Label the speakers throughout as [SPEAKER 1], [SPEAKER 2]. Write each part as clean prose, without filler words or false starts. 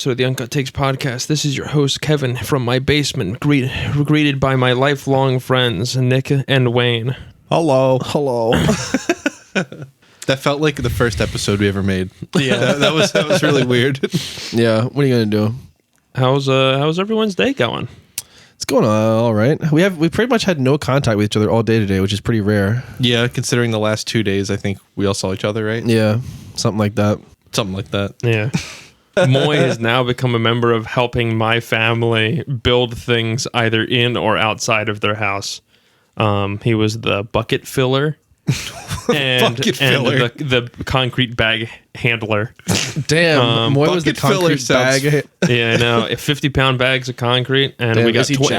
[SPEAKER 1] episode of the Uncut Takes podcast. This is your host, Kevin, from my basement, greeted by my lifelong friends, Nick and Wayne.
[SPEAKER 2] Hello.
[SPEAKER 3] That felt like the first episode we ever made.
[SPEAKER 1] Yeah.
[SPEAKER 3] that was really weird.
[SPEAKER 2] Yeah, what are you going to do?
[SPEAKER 1] How's everyone's day going?
[SPEAKER 2] It's going all right. We pretty much had no contact with each other all day today, which is pretty rare.
[SPEAKER 3] Yeah, considering the last 2 days, I think we all saw each other, right?
[SPEAKER 2] Yeah, something like that.
[SPEAKER 3] Something like that.
[SPEAKER 1] Yeah. Moy has now become a member of helping my family build things either in or outside of their house. He was the bucket filler and the concrete bag handler.
[SPEAKER 2] Damn, Moy was the concrete bag.
[SPEAKER 1] Yeah, I know. 50-pound bags of concrete, and we got 20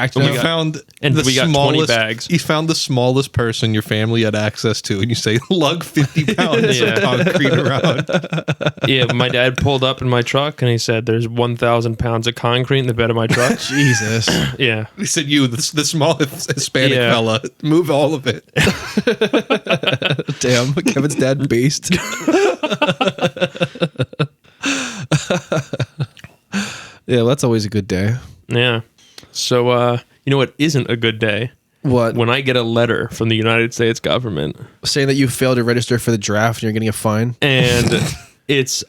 [SPEAKER 1] bags.
[SPEAKER 3] He found the smallest person your family had access to, and you say, lug 50 pounds of concrete around.
[SPEAKER 1] Yeah, my dad pulled up in my truck, and he said, "There's 1,000 pounds of concrete in the bed of my truck."
[SPEAKER 2] Jesus.
[SPEAKER 1] Yeah.
[SPEAKER 3] He said, "You, the smallest Hispanic fella, move all of it."
[SPEAKER 2] Damn, Kevin's dad based. Yeah, well, that's always a good day.
[SPEAKER 1] Yeah. So, you know what isn't a good day?
[SPEAKER 2] What?
[SPEAKER 1] When I get a letter from the United States government
[SPEAKER 2] saying that you failed to register for the draft and you're getting a fine.
[SPEAKER 1] And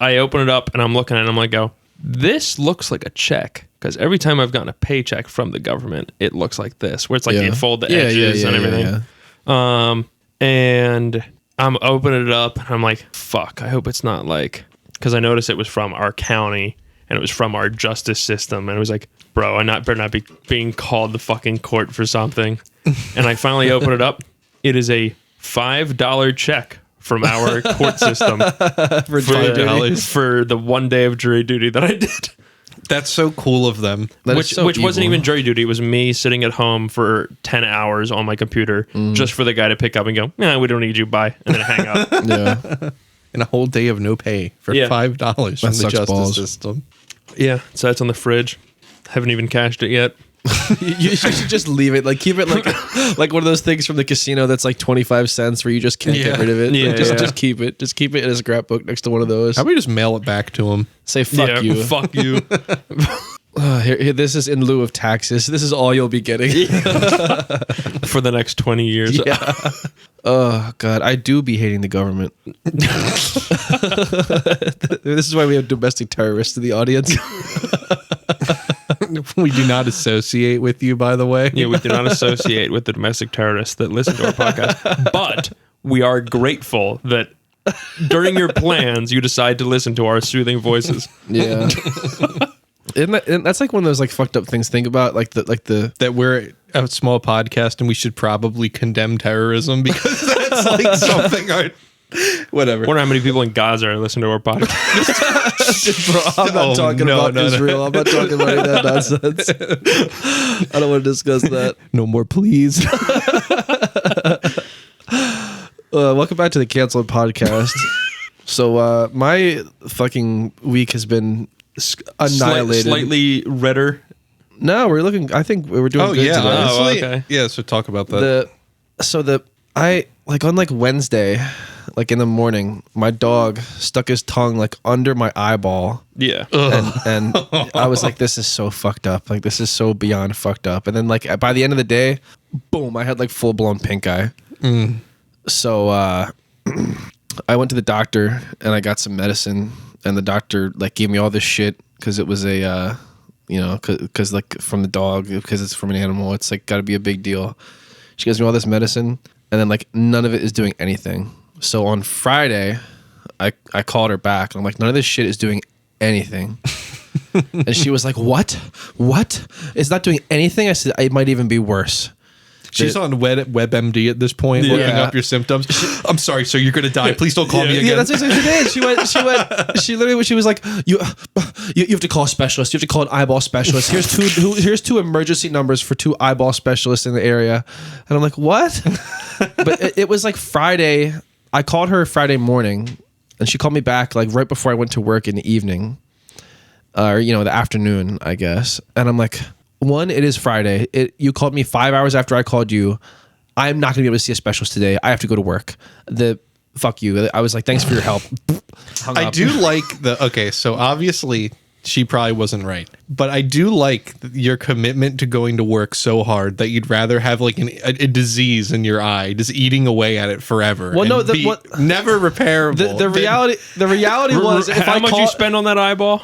[SPEAKER 1] I open it up and I'm looking at it and I'm like, this looks like a check. Because every time I've gotten a paycheck from the government, it looks like this, where it's like you fold the edges and everything. Yeah. And I'm opening it up and I'm like, fuck, I hope it's not like, because I noticed it was from our county and it was from our justice system. And it was like, bro, I better not be being called to fucking court for something. And I finally open it up. It is a $5 check from our court system for the 1 day of jury duty that I did.
[SPEAKER 3] That's so cool of them.
[SPEAKER 1] Which wasn't even jury duty. It was me sitting at home for 10 hours on my computer just for the guy to pick up and go, "Yeah, we don't need you, bye," and then hang up.
[SPEAKER 2] Yeah.
[SPEAKER 3] And a whole day of no pay for $5 from the justice system.
[SPEAKER 1] Yeah, so that's on the fridge. Haven't even cashed it yet.
[SPEAKER 2] You should just leave it. Like, keep it like one of those things from the casino that's like 25 cents where you just can't get rid of it.
[SPEAKER 1] Yeah,
[SPEAKER 2] just keep it. Just keep it in a scrapbook next to one of those.
[SPEAKER 3] How about we just mail it back to him?
[SPEAKER 2] Say, fuck you.
[SPEAKER 1] Fuck you.
[SPEAKER 2] Here, this is in lieu of taxes. This is all you'll be getting.
[SPEAKER 1] For the next 20 years.
[SPEAKER 2] Yeah. Oh, God. I do be hating the government. This is why we have domestic terrorists in the audience.
[SPEAKER 3] We do not associate with you, by the way.
[SPEAKER 1] Yeah, we do not associate with the domestic terrorists that listen to our podcast. But we are grateful that during your plans, you decide to listen to our soothing voices.
[SPEAKER 2] Yeah. That's like one of those like fucked up things to think about,
[SPEAKER 3] that we're a small podcast and we should probably condemn terrorism because that's like something. Whatever.
[SPEAKER 1] I wonder how many people in Gaza are listening to our podcast.
[SPEAKER 2] Bro, I'm not talking about Israel. I'm not talking about any of that nonsense. I don't want to discuss that.
[SPEAKER 3] No more, please.
[SPEAKER 2] Welcome back to the Canceled Podcast. So my fucking week has been annihilated.
[SPEAKER 1] Slightly redder.
[SPEAKER 2] No, we're looking. I think we're doing good today.
[SPEAKER 1] Oh, okay.
[SPEAKER 3] Yeah, so talk about that.
[SPEAKER 2] On Wednesday, like in the morning, my dog stuck his tongue like under my eyeball.
[SPEAKER 1] Yeah.
[SPEAKER 2] And I was like, this is so fucked up. Like, this is so beyond fucked up. And then like by the end of the day, boom, I had like full blown pink eye. So I went to the doctor and I got some medicine, and the doctor like gave me all this shit because it was a because like from the dog, because it's from an animal, it's like got to be a big deal. She gives me all this medicine, and then like none of it is doing anything. So on Friday, I called her back, and I'm like, none of this shit is doing anything. And she was like, what? It's not doing anything? I said, it might even be worse.
[SPEAKER 3] She's on WebMD at this point, looking up your symptoms. I'm sorry, sir, you're gonna die. Please don't call me again.
[SPEAKER 2] Yeah, that's what she did. She was like, you have to call a specialist. You have to call an eyeball specialist. Here's two emergency numbers for 2 eyeball specialists in the area. And I'm like, what? But it was like Friday. I called her Friday morning, and she called me back like right before I went to work in the evening, or the afternoon, I guess. And I'm like, one, it is Friday. You called me 5 hours after I called you. I'm not going to be able to see a specialist today. I have to go to work. Fuck you. I was like, thanks for your help.
[SPEAKER 3] I do like so obviously she probably wasn't right. But I do like your commitment to going to work so hard that you'd rather have like a disease in your eye, just eating away at it forever.
[SPEAKER 2] Well, no,
[SPEAKER 3] never repairable.
[SPEAKER 2] The reality was,
[SPEAKER 1] how much you spend on that eyeball?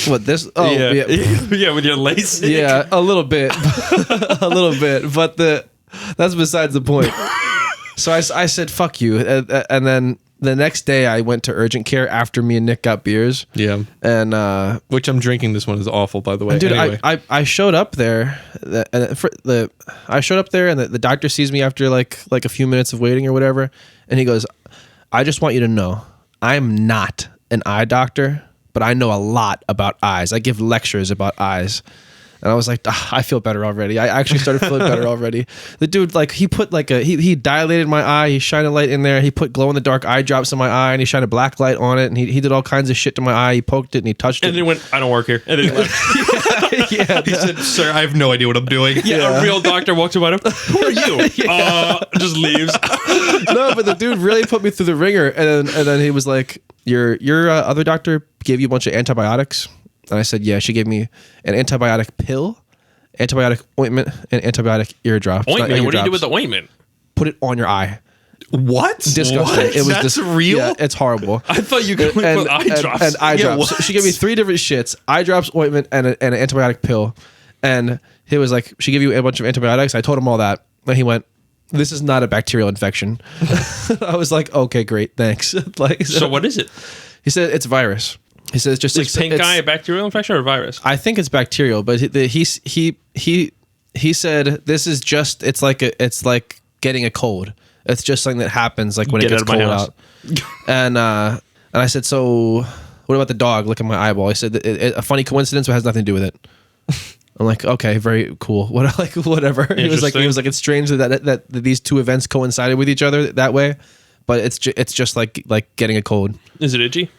[SPEAKER 2] What this? Oh, yeah,
[SPEAKER 1] yeah, with your LASIK.
[SPEAKER 2] Yeah, a little bit, a little bit. But that's besides the point. So I said, "Fuck you," and then the next day I went to urgent care after me and Nick got beers.
[SPEAKER 3] Yeah,
[SPEAKER 2] and
[SPEAKER 3] which I'm drinking. This one is awful, by the way.
[SPEAKER 2] Dude,
[SPEAKER 3] anyway.
[SPEAKER 2] I showed up there, I showed up there, and the doctor sees me after like a few minutes of waiting or whatever, and he goes, "I just want you to know, I'm not an eye doctor, but I know a lot about eyes. I give lectures about eyes." And I was like, I feel better already. I actually started feeling better already. The dude, like, he put like he dilated my eye. He shined a light in there. He put glow in the dark eye drops in my eye, and he shined a black light on it. And he did all kinds of shit to my eye. He poked it and he touched it.
[SPEAKER 1] And then he went, "I don't work here." And then he left.
[SPEAKER 3] Yeah, he said, "Sir, I have no idea what I'm doing."
[SPEAKER 1] Yeah, a real doctor walks up on him. "Who are you?" Just leaves.
[SPEAKER 2] No, but the dude really put me through the ringer. And then he was like, Your other doctor gave you a bunch of antibiotics?" And I said, "Yeah, she gave me an antibiotic pill, antibiotic ointment, and antibiotic eardrops."
[SPEAKER 1] Ointment? What do you do with the ointment?
[SPEAKER 2] Put it on your eye.
[SPEAKER 3] What?
[SPEAKER 2] Disgusting.
[SPEAKER 3] What?
[SPEAKER 2] It was
[SPEAKER 3] That's real?
[SPEAKER 2] Yeah, it's horrible.
[SPEAKER 1] I thought you could put eye drops.
[SPEAKER 2] And eye
[SPEAKER 3] Yeah,
[SPEAKER 2] drops.
[SPEAKER 3] what?
[SPEAKER 2] She gave me 3 different shits: eye drops, ointment, and an antibiotic pill. And he was like, "She gave you a bunch of antibiotics?" I told him all that. And he went, "This is not a bacterial infection." I was like, "Okay, great, thanks." Like,
[SPEAKER 1] So what is it?
[SPEAKER 2] He said it's virus. He says just
[SPEAKER 1] Is pink eye a bacterial infection or a virus?
[SPEAKER 2] I think it's bacterial, but he said this is just it's like getting a cold. It's just something that happens like when
[SPEAKER 1] Get
[SPEAKER 2] it gets
[SPEAKER 1] out of my
[SPEAKER 2] cold
[SPEAKER 1] house.
[SPEAKER 2] out. And I said, "So what about the dog? Look at my eyeball." He said, "A funny coincidence, but has nothing to do with it." I'm like, "Okay, very cool." Whatever. He was like, "It's strange that these two events coincided with each other that way, but it's just like getting a cold."
[SPEAKER 1] Is it itchy?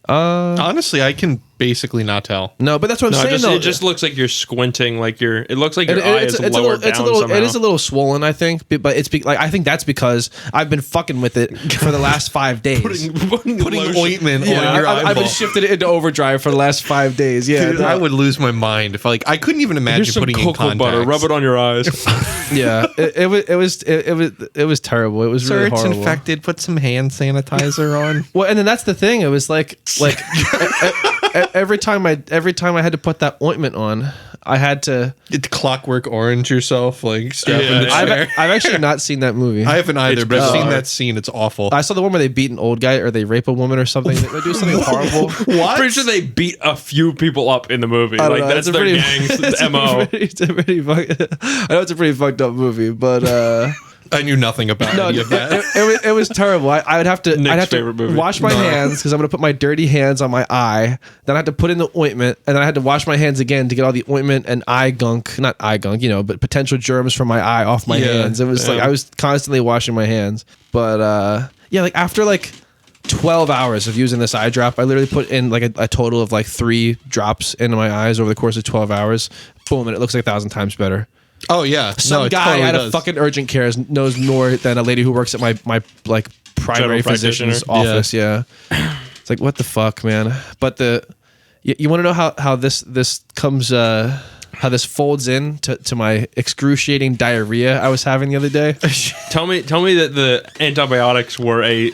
[SPEAKER 3] Honestly, I can basically not tell.
[SPEAKER 2] No, but that's what I'm saying.
[SPEAKER 1] It just looks like you're squinting. Like it looks like your eye is lower down somehow.
[SPEAKER 2] It is a little swollen, I think, but it's like I think that's because I've been fucking with it for the last 5 days.
[SPEAKER 3] Putting ointment on your eyeball.
[SPEAKER 2] I've been shifted it into overdrive for the last 5 days. Yeah,
[SPEAKER 3] Dude, I would lose my mind if I couldn't even imagine
[SPEAKER 1] Here's some
[SPEAKER 3] putting in
[SPEAKER 1] cocoa
[SPEAKER 3] contacts.
[SPEAKER 1] butter. Rub it on your eyes.
[SPEAKER 2] Yeah, it was terrible. It was
[SPEAKER 3] Sir,
[SPEAKER 2] really
[SPEAKER 3] it's
[SPEAKER 2] horrible.
[SPEAKER 3] infected. Put some hand sanitizer on.
[SPEAKER 2] Well, and then that's the thing. It was like every time I had to put that ointment on, I had to
[SPEAKER 3] It's Clockwork Orange yourself, like strapped in the chair.
[SPEAKER 2] I've actually not seen that movie.
[SPEAKER 3] I haven't either,
[SPEAKER 1] It's
[SPEAKER 3] but I've seen
[SPEAKER 1] bizarre.
[SPEAKER 3] that scene. It's awful.
[SPEAKER 2] I saw the one where they beat an old guy or they rape a woman or something. They do something horrible.
[SPEAKER 3] What?
[SPEAKER 1] Pretty sure they beat a few people up in the movie.
[SPEAKER 2] I don't
[SPEAKER 1] Like
[SPEAKER 2] know,
[SPEAKER 1] that's
[SPEAKER 2] it's a
[SPEAKER 1] their
[SPEAKER 2] pretty-
[SPEAKER 1] gang's MO.
[SPEAKER 2] I know it's a pretty fucked up movie, but
[SPEAKER 3] I knew nothing about
[SPEAKER 2] no,
[SPEAKER 3] any of that.
[SPEAKER 2] it was terrible. I would have to
[SPEAKER 1] Nick's
[SPEAKER 2] I'd have to
[SPEAKER 1] favorite movie.
[SPEAKER 2] wash my hands because I'm gonna put my dirty hands on my eye. Then I had to put in the ointment, and then I had to wash my hands again to get all the ointment and not eye gunk, but potential germs from my eye off my hands. It was like I was constantly washing my hands. But like after like 12 hours of using this eye drop, I literally put in like a total of like 3 drops into my eyes over the course of 12 hours. Boom, and it looks like 1,000 times better.
[SPEAKER 3] Oh yeah,
[SPEAKER 2] Some
[SPEAKER 3] it
[SPEAKER 2] guy
[SPEAKER 3] totally
[SPEAKER 2] at
[SPEAKER 3] does.
[SPEAKER 2] a fucking urgent care knows more than a lady who works at my like primary
[SPEAKER 1] General
[SPEAKER 2] physician's
[SPEAKER 1] practitioner.
[SPEAKER 2] office. Yeah. It's like, what the fuck, man? But you want to know how this comes how this folds in to my excruciating diarrhea I was having the other day.
[SPEAKER 1] Tell me that the antibiotics were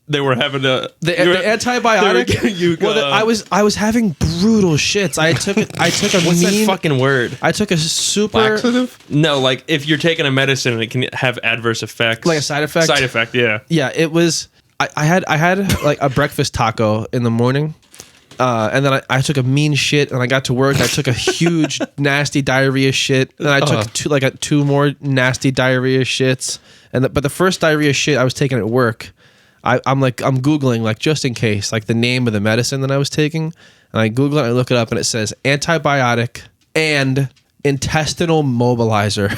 [SPEAKER 1] they were having
[SPEAKER 2] The antibiotic. I was having brutal shits. I took a
[SPEAKER 1] what's
[SPEAKER 2] mean
[SPEAKER 1] that fucking word?
[SPEAKER 2] I took a super
[SPEAKER 3] Laxative?
[SPEAKER 1] No, like if you're taking a medicine and it can have adverse effects.
[SPEAKER 2] Like a side effect?
[SPEAKER 1] Side effect, yeah.
[SPEAKER 2] Yeah, it was. I had like a breakfast taco in the morning, and then I took a mean shit, and I got to work. I took a huge nasty diarrhea shit, and I took two more nasty diarrhea shits. But the first diarrhea shit I was taking at work, I'm Googling like just in case like the name of the medicine that I was taking, and I Google it, and I look it up, and it says antibiotic and intestinal mobilizer.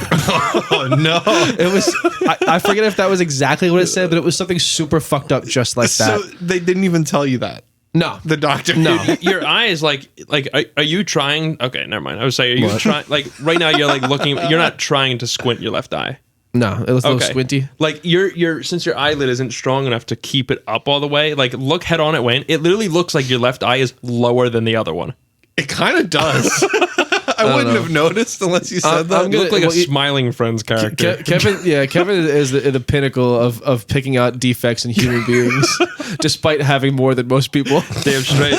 [SPEAKER 3] Oh no!
[SPEAKER 2] It was. I forget if that was exactly what it said, but it was something super fucked up, just like that.
[SPEAKER 3] So they didn't even tell you that.
[SPEAKER 2] No,
[SPEAKER 3] The doctor.
[SPEAKER 2] No.
[SPEAKER 1] Your eye is like are you trying? Okay, never mind. I was saying, are you trying? Like right now, you're like looking. You're not trying to squint your left eye.
[SPEAKER 2] No, it was a little squinty.
[SPEAKER 1] Like your since your eyelid isn't strong enough to keep it up all the way, like look head on at Wayne. It literally looks like your left eye is lower than the other one.
[SPEAKER 3] It kind of does. I wouldn't have noticed unless you said that.
[SPEAKER 1] You look like a Smiling Friends character.
[SPEAKER 2] Kevin is the pinnacle of picking out defects in human beings, despite having more than most people.
[SPEAKER 1] Damn straight.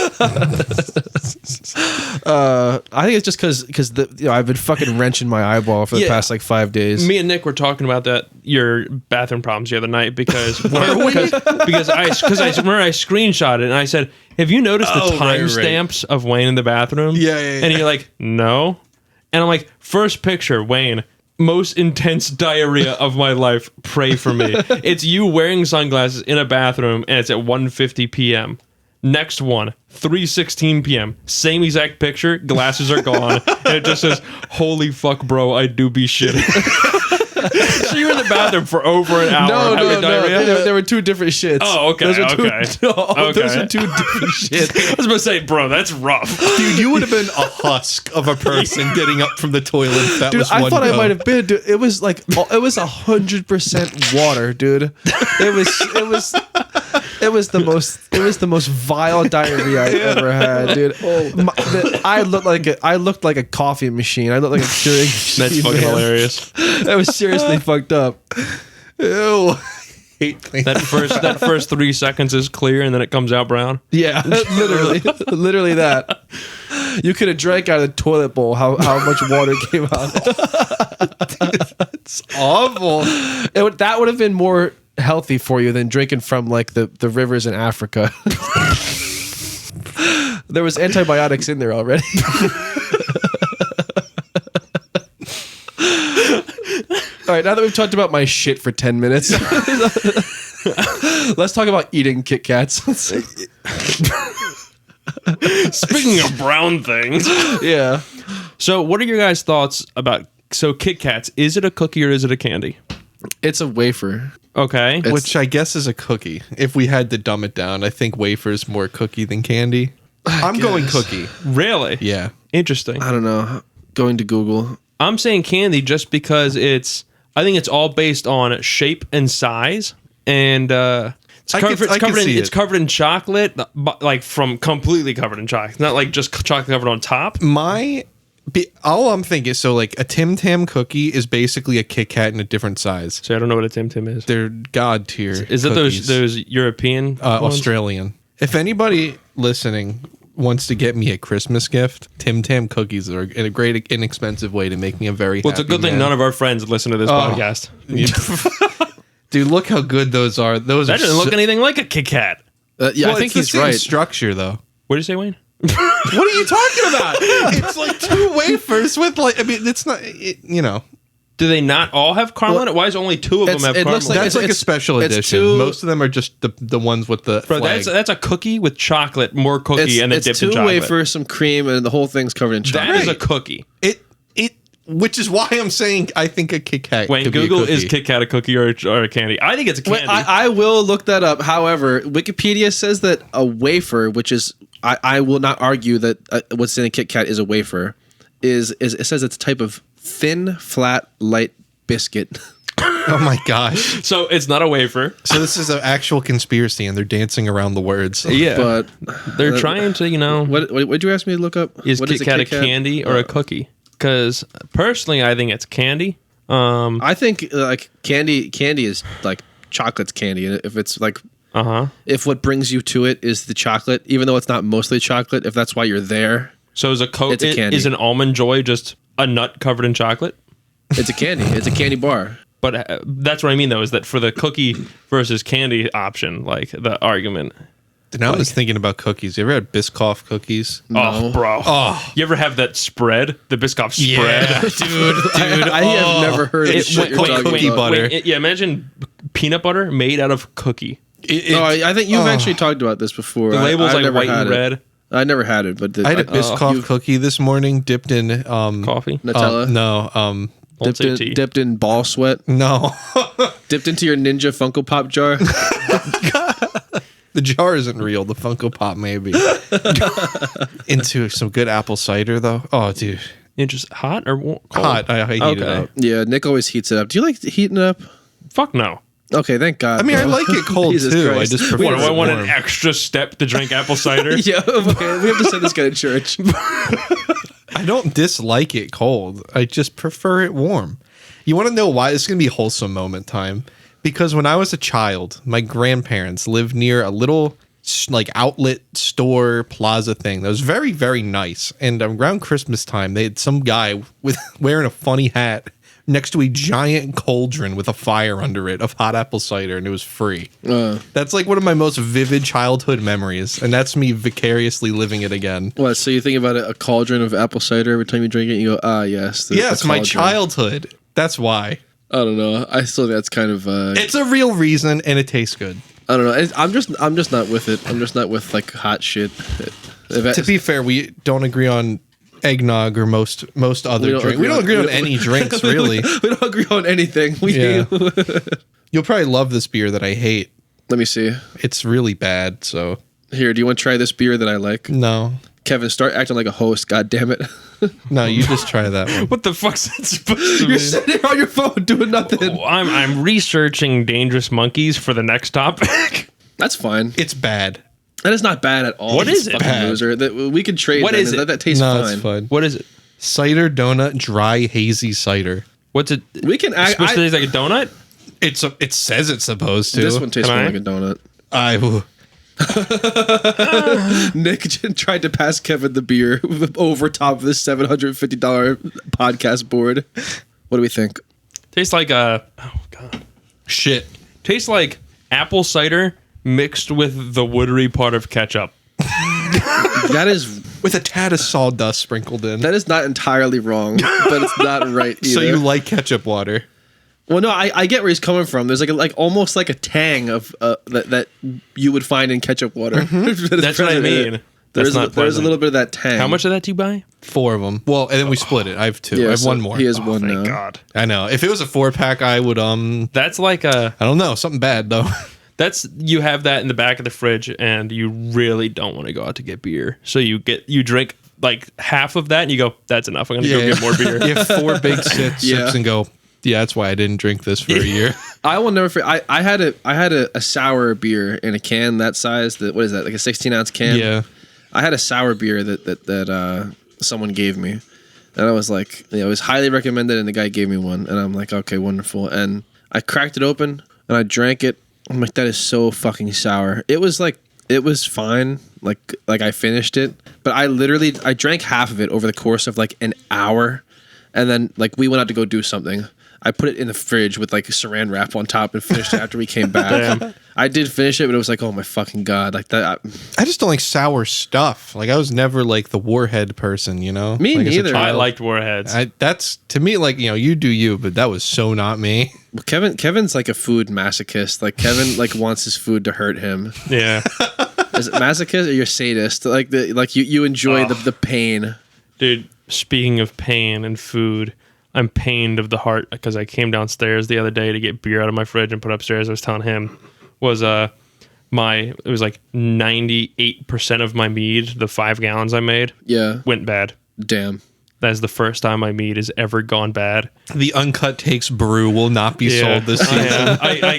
[SPEAKER 2] I think it's just because I've been fucking wrenching my eyeball for the past like 5 days.
[SPEAKER 1] Me and Nick were talking about your bathroom problems the other night because I remember I screenshot it and I said, "Have you noticed the timestamps of Wayne in the bathroom?"
[SPEAKER 3] Yeah.
[SPEAKER 1] And you're like, "No." And I'm like, first picture, Wayne, most intense diarrhea of my life. Pray for me. It's you wearing sunglasses in a bathroom, and it's at 1:50 p.m. Next one, 3:16 p.m. Same exact picture. Glasses are gone, and it just says, "Holy fuck, bro, I do be shitting." So you're in the bathroom for over an hour having diarrhea?
[SPEAKER 2] No. There were two different shits.
[SPEAKER 1] Oh, okay.
[SPEAKER 2] Those are two different shits.
[SPEAKER 1] I was about to say, bro, that's rough.
[SPEAKER 3] Dude, you would have been a husk of a person getting up from the toilet if that was one
[SPEAKER 2] I thought
[SPEAKER 3] go.
[SPEAKER 2] I might have been. Dude, it was 100% water, dude. It was the most vile diarrhea I ever had, dude. I looked like a coffee machine. I looked like a Keurig machine.
[SPEAKER 1] That's fucking hilarious.
[SPEAKER 2] That was seriously fucked up.
[SPEAKER 3] Ew. Hate
[SPEAKER 1] That first 3 seconds is clear and then it comes out brown.
[SPEAKER 2] Yeah, literally that. You could have drank out of the toilet bowl. How much water came out?
[SPEAKER 3] That's awful.
[SPEAKER 2] That would have been more healthy for you than drinking from like the rivers in Africa. There was antibiotics in there already. All right, now that we've talked about my shit for 10 minutes, let's talk about eating Kit Kats.
[SPEAKER 1] Speaking of brown things.
[SPEAKER 2] Yeah.
[SPEAKER 1] So what are your guys' thoughts about Kit Kats? Is it a cookie or is it a candy?
[SPEAKER 2] It's a wafer.
[SPEAKER 1] Okay.
[SPEAKER 3] Which I guess is a cookie. If we had to dumb it down, I think wafer's more cookie than candy. I'm going cookie.
[SPEAKER 1] Really?
[SPEAKER 3] Yeah.
[SPEAKER 1] Interesting.
[SPEAKER 2] I don't know. Going to Google.
[SPEAKER 1] I'm saying candy just because I think it's all based on shape and size, and it's covered in chocolate, but like from completely covered in chocolate. It's not like just chocolate covered on top.
[SPEAKER 3] All I'm thinking is, so like a Tim Tam cookie is basically a Kit Kat in a different size.
[SPEAKER 1] So I don't know what a Tim Tam is.
[SPEAKER 3] They're god tier.
[SPEAKER 1] Is it those European?
[SPEAKER 3] Australian. If anybody listening wants to get me a Christmas gift, Tim Tam cookies are a great inexpensive way to make me a very
[SPEAKER 1] Well, it's a good thing none of our friends listen to this podcast.
[SPEAKER 3] Dude, look how good those are. That
[SPEAKER 1] doesn't look anything like a Kit Kat.
[SPEAKER 2] Yeah, I think he's right.
[SPEAKER 3] Structure though.
[SPEAKER 1] What did you say, Wayne?
[SPEAKER 3] What are you talking about? It's like two wafers with it's not,
[SPEAKER 1] Do they not all have caramel in it? Why is only two of them have caramel?
[SPEAKER 3] That's like a special edition. Most of them are just the ones with the flag.
[SPEAKER 1] That's a cookie with chocolate, more cookie, and then dipped in chocolate.
[SPEAKER 2] It's 2 wafers, some cream, and the whole thing's covered in chocolate.
[SPEAKER 1] That is a cookie.
[SPEAKER 3] Which is why I'm saying I think a Kit Kat.
[SPEAKER 1] Wayne, Google is Kit Kat a cookie or a candy? I think it's a candy.
[SPEAKER 2] I will look that up. However, Wikipedia says that a wafer, which is I will not argue that what's in a Kit Kat is a wafer. It says it's a type of thin, flat, light biscuit.
[SPEAKER 3] Oh my gosh!
[SPEAKER 1] So it's not a wafer.
[SPEAKER 3] So this is an actual conspiracy, and they're dancing around the words.
[SPEAKER 1] Yeah,
[SPEAKER 2] but
[SPEAKER 1] they're trying to,
[SPEAKER 2] What did you ask me to look up?
[SPEAKER 1] Is Kit Kat a candy or a cookie? Because personally, I think it's candy.
[SPEAKER 2] I think like candy is like chocolate's candy, and if it's like if what brings you to it is the chocolate, even though it's not mostly chocolate, if that's why you're there.
[SPEAKER 1] So is is an Almond Joy just a nut covered in chocolate?
[SPEAKER 2] It's a candy. It's a candy bar.
[SPEAKER 1] But that's what I mean, though, is that for the cookie versus candy option, like the argument.
[SPEAKER 3] Now I was thinking about cookies. You ever had Biscoff cookies?
[SPEAKER 2] No.
[SPEAKER 1] Oh, bro. Oh, you ever have that spread? The Biscoff spread?
[SPEAKER 3] Yeah, dude.
[SPEAKER 2] I have never heard of shit you're talking
[SPEAKER 3] cookie
[SPEAKER 2] about.
[SPEAKER 3] butter.
[SPEAKER 1] Imagine peanut butter made out of cookie.
[SPEAKER 2] I think you've actually talked about this before.
[SPEAKER 1] The label's like white and red.
[SPEAKER 2] I never had it, but
[SPEAKER 3] I had a Biscoff cookie this morning dipped in
[SPEAKER 1] coffee.
[SPEAKER 2] Nutella.
[SPEAKER 3] No,
[SPEAKER 2] dipped in ball sweat.
[SPEAKER 3] No,
[SPEAKER 2] dipped into your Ninja Funko Pop jar.
[SPEAKER 3] The jar isn't real. The Funko Pop maybe. Into some good apple cider though. Oh, dude.
[SPEAKER 1] Interesting. Hot or cold?
[SPEAKER 3] Hot. I heat it up.
[SPEAKER 2] Yeah, Nick always heats it up. Do you like heating it up?
[SPEAKER 1] Fuck no.
[SPEAKER 2] Okay, thank God.
[SPEAKER 3] I mean,
[SPEAKER 2] bro.
[SPEAKER 3] I like it cold too. I just prefer
[SPEAKER 1] What, do I want
[SPEAKER 3] warm.
[SPEAKER 1] an extra step to drink apple cider?
[SPEAKER 2] Yeah, okay. We have to send this guy to church.
[SPEAKER 3] I don't dislike it cold. I just prefer it warm. You want to know why? This is going to be wholesome moment time. Because when I was a child, my grandparents lived near a little like outlet store plaza thing that was very, very nice. And around Christmas time, they had some guy with wearing a funny hat next to a giant cauldron with a fire under it of hot apple cider, and it was free. That's like one of my most vivid childhood memories, and that's me vicariously living it again.
[SPEAKER 2] What? So you think about it, a cauldron of apple cider every time you drink it, you go, ah, yes.
[SPEAKER 3] Yes, my childhood. That's why.
[SPEAKER 2] I don't know. I still think that's kind of.
[SPEAKER 3] It's a real reason, and it tastes good.
[SPEAKER 2] I don't know. I'm just not with it. I'm just not with like hot shit.
[SPEAKER 3] To be fair, we don't agree on eggnog or most other drinks. We don't agree on any drinks, really.
[SPEAKER 2] We don't agree on anything.
[SPEAKER 3] You'll probably love this beer that I hate.
[SPEAKER 2] Let me see.
[SPEAKER 3] It's really bad, so.
[SPEAKER 2] Here, do you want to try this beer that I like?
[SPEAKER 3] No.
[SPEAKER 2] Kevin, start acting like a host. God damn it.
[SPEAKER 3] No, you just try that one.
[SPEAKER 1] What the fuck's that supposed to
[SPEAKER 2] You're
[SPEAKER 1] mean?
[SPEAKER 2] sitting here on your phone doing nothing.
[SPEAKER 1] Oh, I'm researching dangerous monkeys for the next topic.
[SPEAKER 2] That's fine.
[SPEAKER 3] It's bad.
[SPEAKER 2] That is not bad at all.
[SPEAKER 1] What is it?
[SPEAKER 2] Fucking
[SPEAKER 3] Bad.
[SPEAKER 2] loser. We could trade.
[SPEAKER 1] What
[SPEAKER 2] that.
[SPEAKER 1] is it?
[SPEAKER 2] That tastes
[SPEAKER 3] No,
[SPEAKER 2] fine.
[SPEAKER 3] it's fine.
[SPEAKER 1] What is it?
[SPEAKER 3] Cider donut dry hazy cider.
[SPEAKER 1] What's it?
[SPEAKER 2] We can.
[SPEAKER 1] It's supposed to taste like a donut?
[SPEAKER 3] It says it's supposed to.
[SPEAKER 2] This one tastes
[SPEAKER 1] Can
[SPEAKER 2] more
[SPEAKER 1] I?
[SPEAKER 2] like a donut.
[SPEAKER 3] I
[SPEAKER 2] Nick tried to pass Kevin the beer over top of this $750 podcast board. What do we think?
[SPEAKER 1] Tastes like a... Oh, God.
[SPEAKER 3] shit.
[SPEAKER 1] Tastes like apple cider mixed with the watery part of ketchup.
[SPEAKER 2] That is
[SPEAKER 3] With a tad of sawdust sprinkled in.
[SPEAKER 2] that is not entirely wrong, but it's not right either.
[SPEAKER 3] So you like ketchup water?
[SPEAKER 2] Well, no, I get where he's coming from. There's like almost like a tang of that you would find in ketchup water.
[SPEAKER 1] That's what I mean.
[SPEAKER 2] There's
[SPEAKER 1] That's not
[SPEAKER 2] there's a
[SPEAKER 1] pleasant.
[SPEAKER 2] little bit of that tang.
[SPEAKER 1] How much of that do you buy?
[SPEAKER 3] 4 of them. Well, and then we split it. I have 2.
[SPEAKER 2] Yeah,
[SPEAKER 3] I have
[SPEAKER 2] so
[SPEAKER 3] one more.
[SPEAKER 2] He has one
[SPEAKER 1] Thank
[SPEAKER 2] now.
[SPEAKER 1] God.
[SPEAKER 3] I know. If it was a 4-pack, I would
[SPEAKER 1] That's like a...
[SPEAKER 3] I don't know, something bad though.
[SPEAKER 1] That's... You have that in the back of the fridge and you really don't want to go out to get beer. So you drink like half of that and you go, that's enough. I'm going to go get more beer.
[SPEAKER 3] You have 4 big sips and go, yeah, that's why I didn't drink this for a year.
[SPEAKER 2] I will never forget. I had a sour beer in a can that size. What is that? Like a 16-ounce can.
[SPEAKER 3] Yeah.
[SPEAKER 2] I had a sour beer that someone gave me, and I was like, it was highly recommended, and the guy gave me one, and I'm like, okay, wonderful. And I cracked it open and I drank it. I'm like, that is so fucking sour. It was fine. Like I finished it, but I drank half of it over the course of like an hour, and then like we went out to go do something. I put it in the fridge with like saran wrap on top and finished it after we came back. I did finish it, but it was like, oh my fucking God. Like that.
[SPEAKER 3] I just don't like sour stuff. Like I was never like the warhead person, you know?
[SPEAKER 2] Me
[SPEAKER 3] like, as a
[SPEAKER 2] neither.
[SPEAKER 1] I
[SPEAKER 3] child.
[SPEAKER 1] liked Warheads.
[SPEAKER 3] That's to me like, you do you, but that was so not me.
[SPEAKER 2] Well, Kevin's like a food masochist. Like Kevin like wants his food to hurt him.
[SPEAKER 1] Yeah.
[SPEAKER 2] Is it masochist or you're sadist? Like you enjoy the pain.
[SPEAKER 1] Dude, speaking of pain and food, I'm pained of the heart because I came downstairs the other day to get beer out of my fridge and put upstairs. I was telling him it was like 98% of my mead, the 5 gallons I made, went bad.
[SPEAKER 2] Damn.
[SPEAKER 1] That is the first time my mead has ever gone bad.
[SPEAKER 3] The Uncut Takes brew will not be sold this season.
[SPEAKER 1] I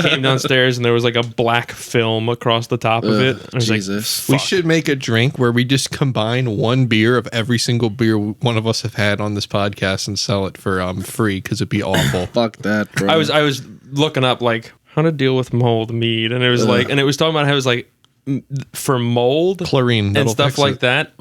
[SPEAKER 1] came downstairs and there was like a black film across the top of it. I was
[SPEAKER 2] Jesus.
[SPEAKER 1] like,
[SPEAKER 3] We should make a drink where we just combine one beer of every single beer one of us have had on this podcast and sell it for free because it'd be awful.
[SPEAKER 2] Fuck that, bro.
[SPEAKER 1] I was looking up like how to deal with mold mead, and it was like, and it was talking about how it was like for mold
[SPEAKER 3] Chlorine
[SPEAKER 1] and
[SPEAKER 3] that'll
[SPEAKER 1] stuff
[SPEAKER 3] fix
[SPEAKER 1] like
[SPEAKER 3] it.
[SPEAKER 1] that.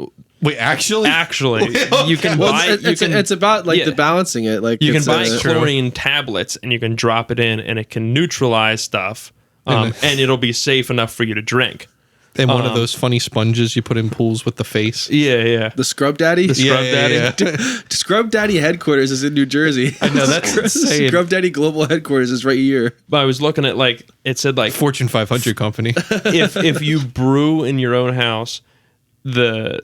[SPEAKER 3] Actually,
[SPEAKER 1] you can
[SPEAKER 2] Well,
[SPEAKER 1] buy.
[SPEAKER 2] it's about like the balancing it. Like
[SPEAKER 1] You can
[SPEAKER 2] it's,
[SPEAKER 1] buy
[SPEAKER 3] true.
[SPEAKER 1] chlorine tablets and you can drop it in, and it can neutralize stuff, and it'll be safe enough for you to drink.
[SPEAKER 3] and one of those funny sponges you put in pools with the face.
[SPEAKER 1] Yeah.
[SPEAKER 2] the Scrub Daddy.
[SPEAKER 1] Scrub Daddy.
[SPEAKER 2] Scrub Daddy headquarters is in New Jersey.
[SPEAKER 3] I know, that's insane.
[SPEAKER 2] Scrub Daddy global headquarters is right here.
[SPEAKER 1] But I was looking at like it said like
[SPEAKER 3] Fortune 500 company.
[SPEAKER 1] if you brew in your own house, the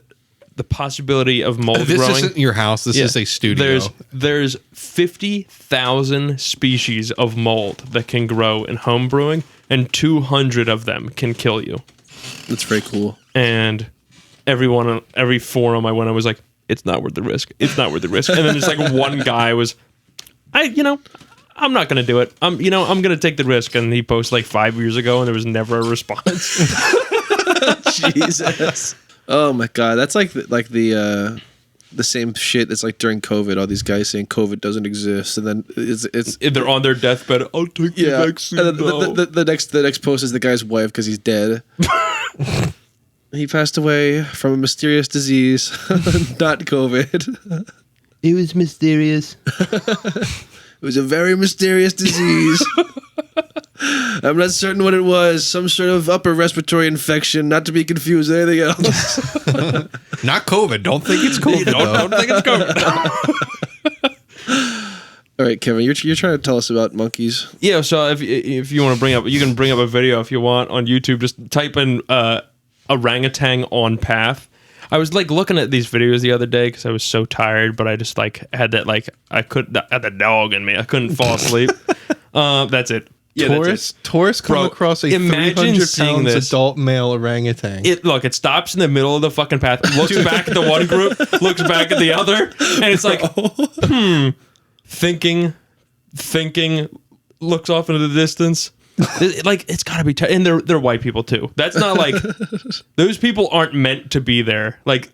[SPEAKER 1] possibility of mold
[SPEAKER 3] This
[SPEAKER 1] growing.
[SPEAKER 3] isn't your house. This is a studio.
[SPEAKER 1] There's 50,000 species of mold that can grow in home brewing, and 200 of them can kill you.
[SPEAKER 2] That's very cool.
[SPEAKER 1] And every forum I went, I was like, it's not worth the risk. It's not worth the risk. And then just like one guy was, I'm not going to do it. I'm going to take the risk. And he posted like 5 years ago and there was never a response.
[SPEAKER 2] Jesus. Oh my God. That's like the same shit that's like during COVID, all these guys saying COVID doesn't exist. And then it's
[SPEAKER 1] they're on their deathbed. I'll take the vaccine.
[SPEAKER 2] And the next post is the guy's wife because he's dead. He passed away from a mysterious disease, not COVID.
[SPEAKER 1] It was mysterious.
[SPEAKER 2] It was a very mysterious disease. I'm not certain what it was. Some sort of upper respiratory infection, not to be confused with anything else.
[SPEAKER 3] Not COVID. Don't think it's COVID.
[SPEAKER 1] Don't think it's COVID.
[SPEAKER 2] All right, Kevin, you're trying to tell us about monkeys.
[SPEAKER 1] Yeah, so if you want to bring up, you can bring up a video if you want on YouTube. Just type in orangutan on path. I was like looking at these videos the other day because I was so tired, but I just like had that like I had the dog in me. I couldn't fall asleep. That's it. Yeah,
[SPEAKER 3] tourists come across a 300-pound adult male orangutan.
[SPEAKER 1] It stops in the middle of the fucking path, looks back at the one group, looks back at the other, and it's like, thinking, looks off into the distance. Like it's gotta be, and they're white people too. That's not like those people aren't meant to be there. Like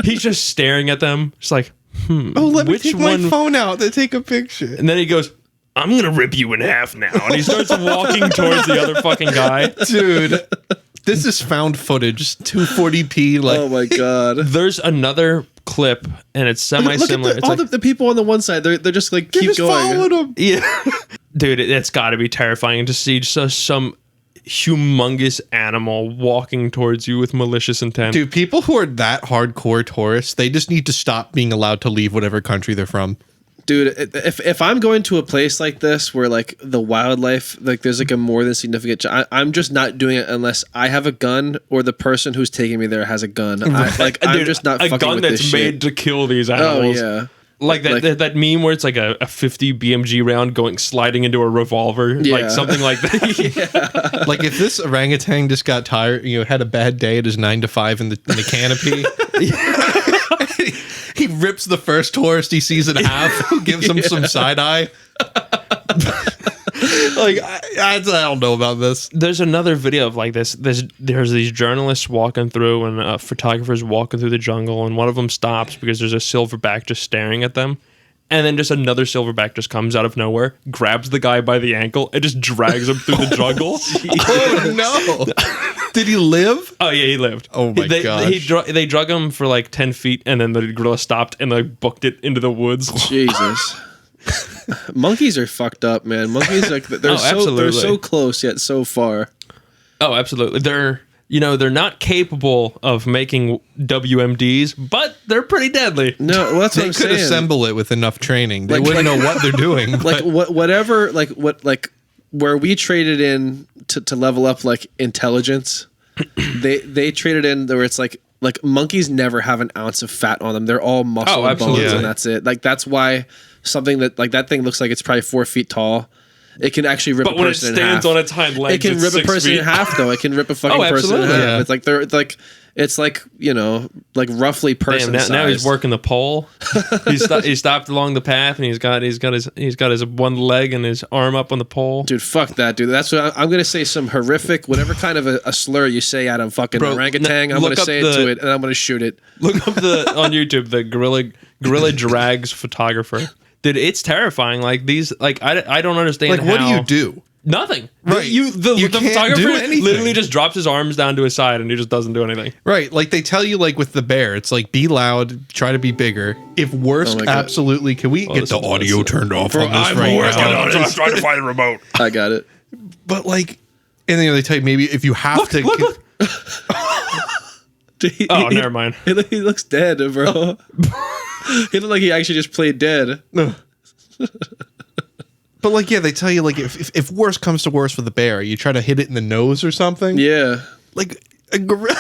[SPEAKER 1] he's just staring at them, just like,
[SPEAKER 3] let me take my phone out to take a picture.
[SPEAKER 1] And then he goes, I'm gonna rip you in half now. And he starts walking towards the other fucking guy.
[SPEAKER 3] Dude, this is found footage, 240p. Like,
[SPEAKER 2] oh my God.
[SPEAKER 1] There's another clip, and it's semi-similar.
[SPEAKER 2] Look at the people on the one side. They're just like keep going.
[SPEAKER 3] Following him.
[SPEAKER 1] Yeah, dude, it's got to be terrifying to see just some humongous animal walking towards you with malicious intent.
[SPEAKER 3] Dude, people who are that hardcore tourists, they just need to stop being allowed to leave whatever country they're from.
[SPEAKER 2] Dude, if I'm going to a place like this where like the wildlife, like there's like a more than significant, I'm just not doing it unless I have a gun or the person who's taking me there has a gun. I'm just not fucking with this shit. A gun that's made
[SPEAKER 1] to kill these animals.
[SPEAKER 2] Oh yeah.
[SPEAKER 1] Like that meme where it's like a 50 BMG round sliding into a revolver, like something like that.
[SPEAKER 2] Yeah.
[SPEAKER 3] Like if this orangutan just got tired, had a bad day at his 9 to 5 in the canopy. He rips the first tourist he sees in half, gives him some side eye. Like I don't know about this.
[SPEAKER 1] There's another video of like this. There's these journalists walking through and photographers walking through the jungle, and one of them stops because there's a silverback just staring at them, and then just another silverback just comes out of nowhere, grabs the guy by the ankle, and just drags him through the jungle.
[SPEAKER 3] Oh no! Did he live?
[SPEAKER 1] Oh yeah, he lived.
[SPEAKER 3] Oh my gosh!
[SPEAKER 1] They drug him for like 10 feet, and then the gorilla stopped and like booked it into the woods.
[SPEAKER 2] Jesus. Monkeys are fucked up, man. Monkeys they're so close yet so far.
[SPEAKER 1] Oh, absolutely. They're not capable of making WMDs, but they're pretty deadly.
[SPEAKER 2] No, well, that's what I'm saying.
[SPEAKER 3] They could assemble it with enough training. They wouldn't know what they're doing.
[SPEAKER 2] Where we traded in to level up like intelligence, they traded in where it's like monkeys never have an ounce of fat on them. They're all muscle and bones, and that's it. Like that's why something that thing looks like it's probably 4 feet tall. It can actually rip a person in half.
[SPEAKER 1] But when it stands on its hind legs,
[SPEAKER 2] it can rip a person in half, though. It can rip a fucking person in half. Yeah. It's like roughly person size.
[SPEAKER 1] Now he's working the pole. He stopped along the path, and he's got his one leg and his arm up on the pole.
[SPEAKER 2] Dude, fuck that, dude. That's what I'm gonna say. Some horrific, whatever kind of a slur you say at him, fucking orangutan. I'm gonna say it to it, and I'm gonna shoot it.
[SPEAKER 1] Look up on YouTube the gorilla drags photographer. Dude, it's terrifying. Like these, like I don't understand.
[SPEAKER 3] Like, what do you do?
[SPEAKER 1] Nothing.
[SPEAKER 3] Right.
[SPEAKER 1] The photographer literally just drops his arms down to his side and he just doesn't do anything.
[SPEAKER 3] Right. Like they tell you, like with the bear, it's like be loud, try to be bigger. If worse, absolutely. Can we get the audio turned off on this right now?
[SPEAKER 1] I'm trying to find the remote.
[SPEAKER 2] I got it.
[SPEAKER 3] But like, and then they tell you maybe if you have to.
[SPEAKER 1] Look. Never mind.
[SPEAKER 2] He looks dead, bro. He looked like he actually just played dead.
[SPEAKER 3] No. But like, yeah, they tell you like if worse comes to worse for the bear, you try to hit it in the nose or something.
[SPEAKER 2] Yeah.
[SPEAKER 3] Like a gorilla,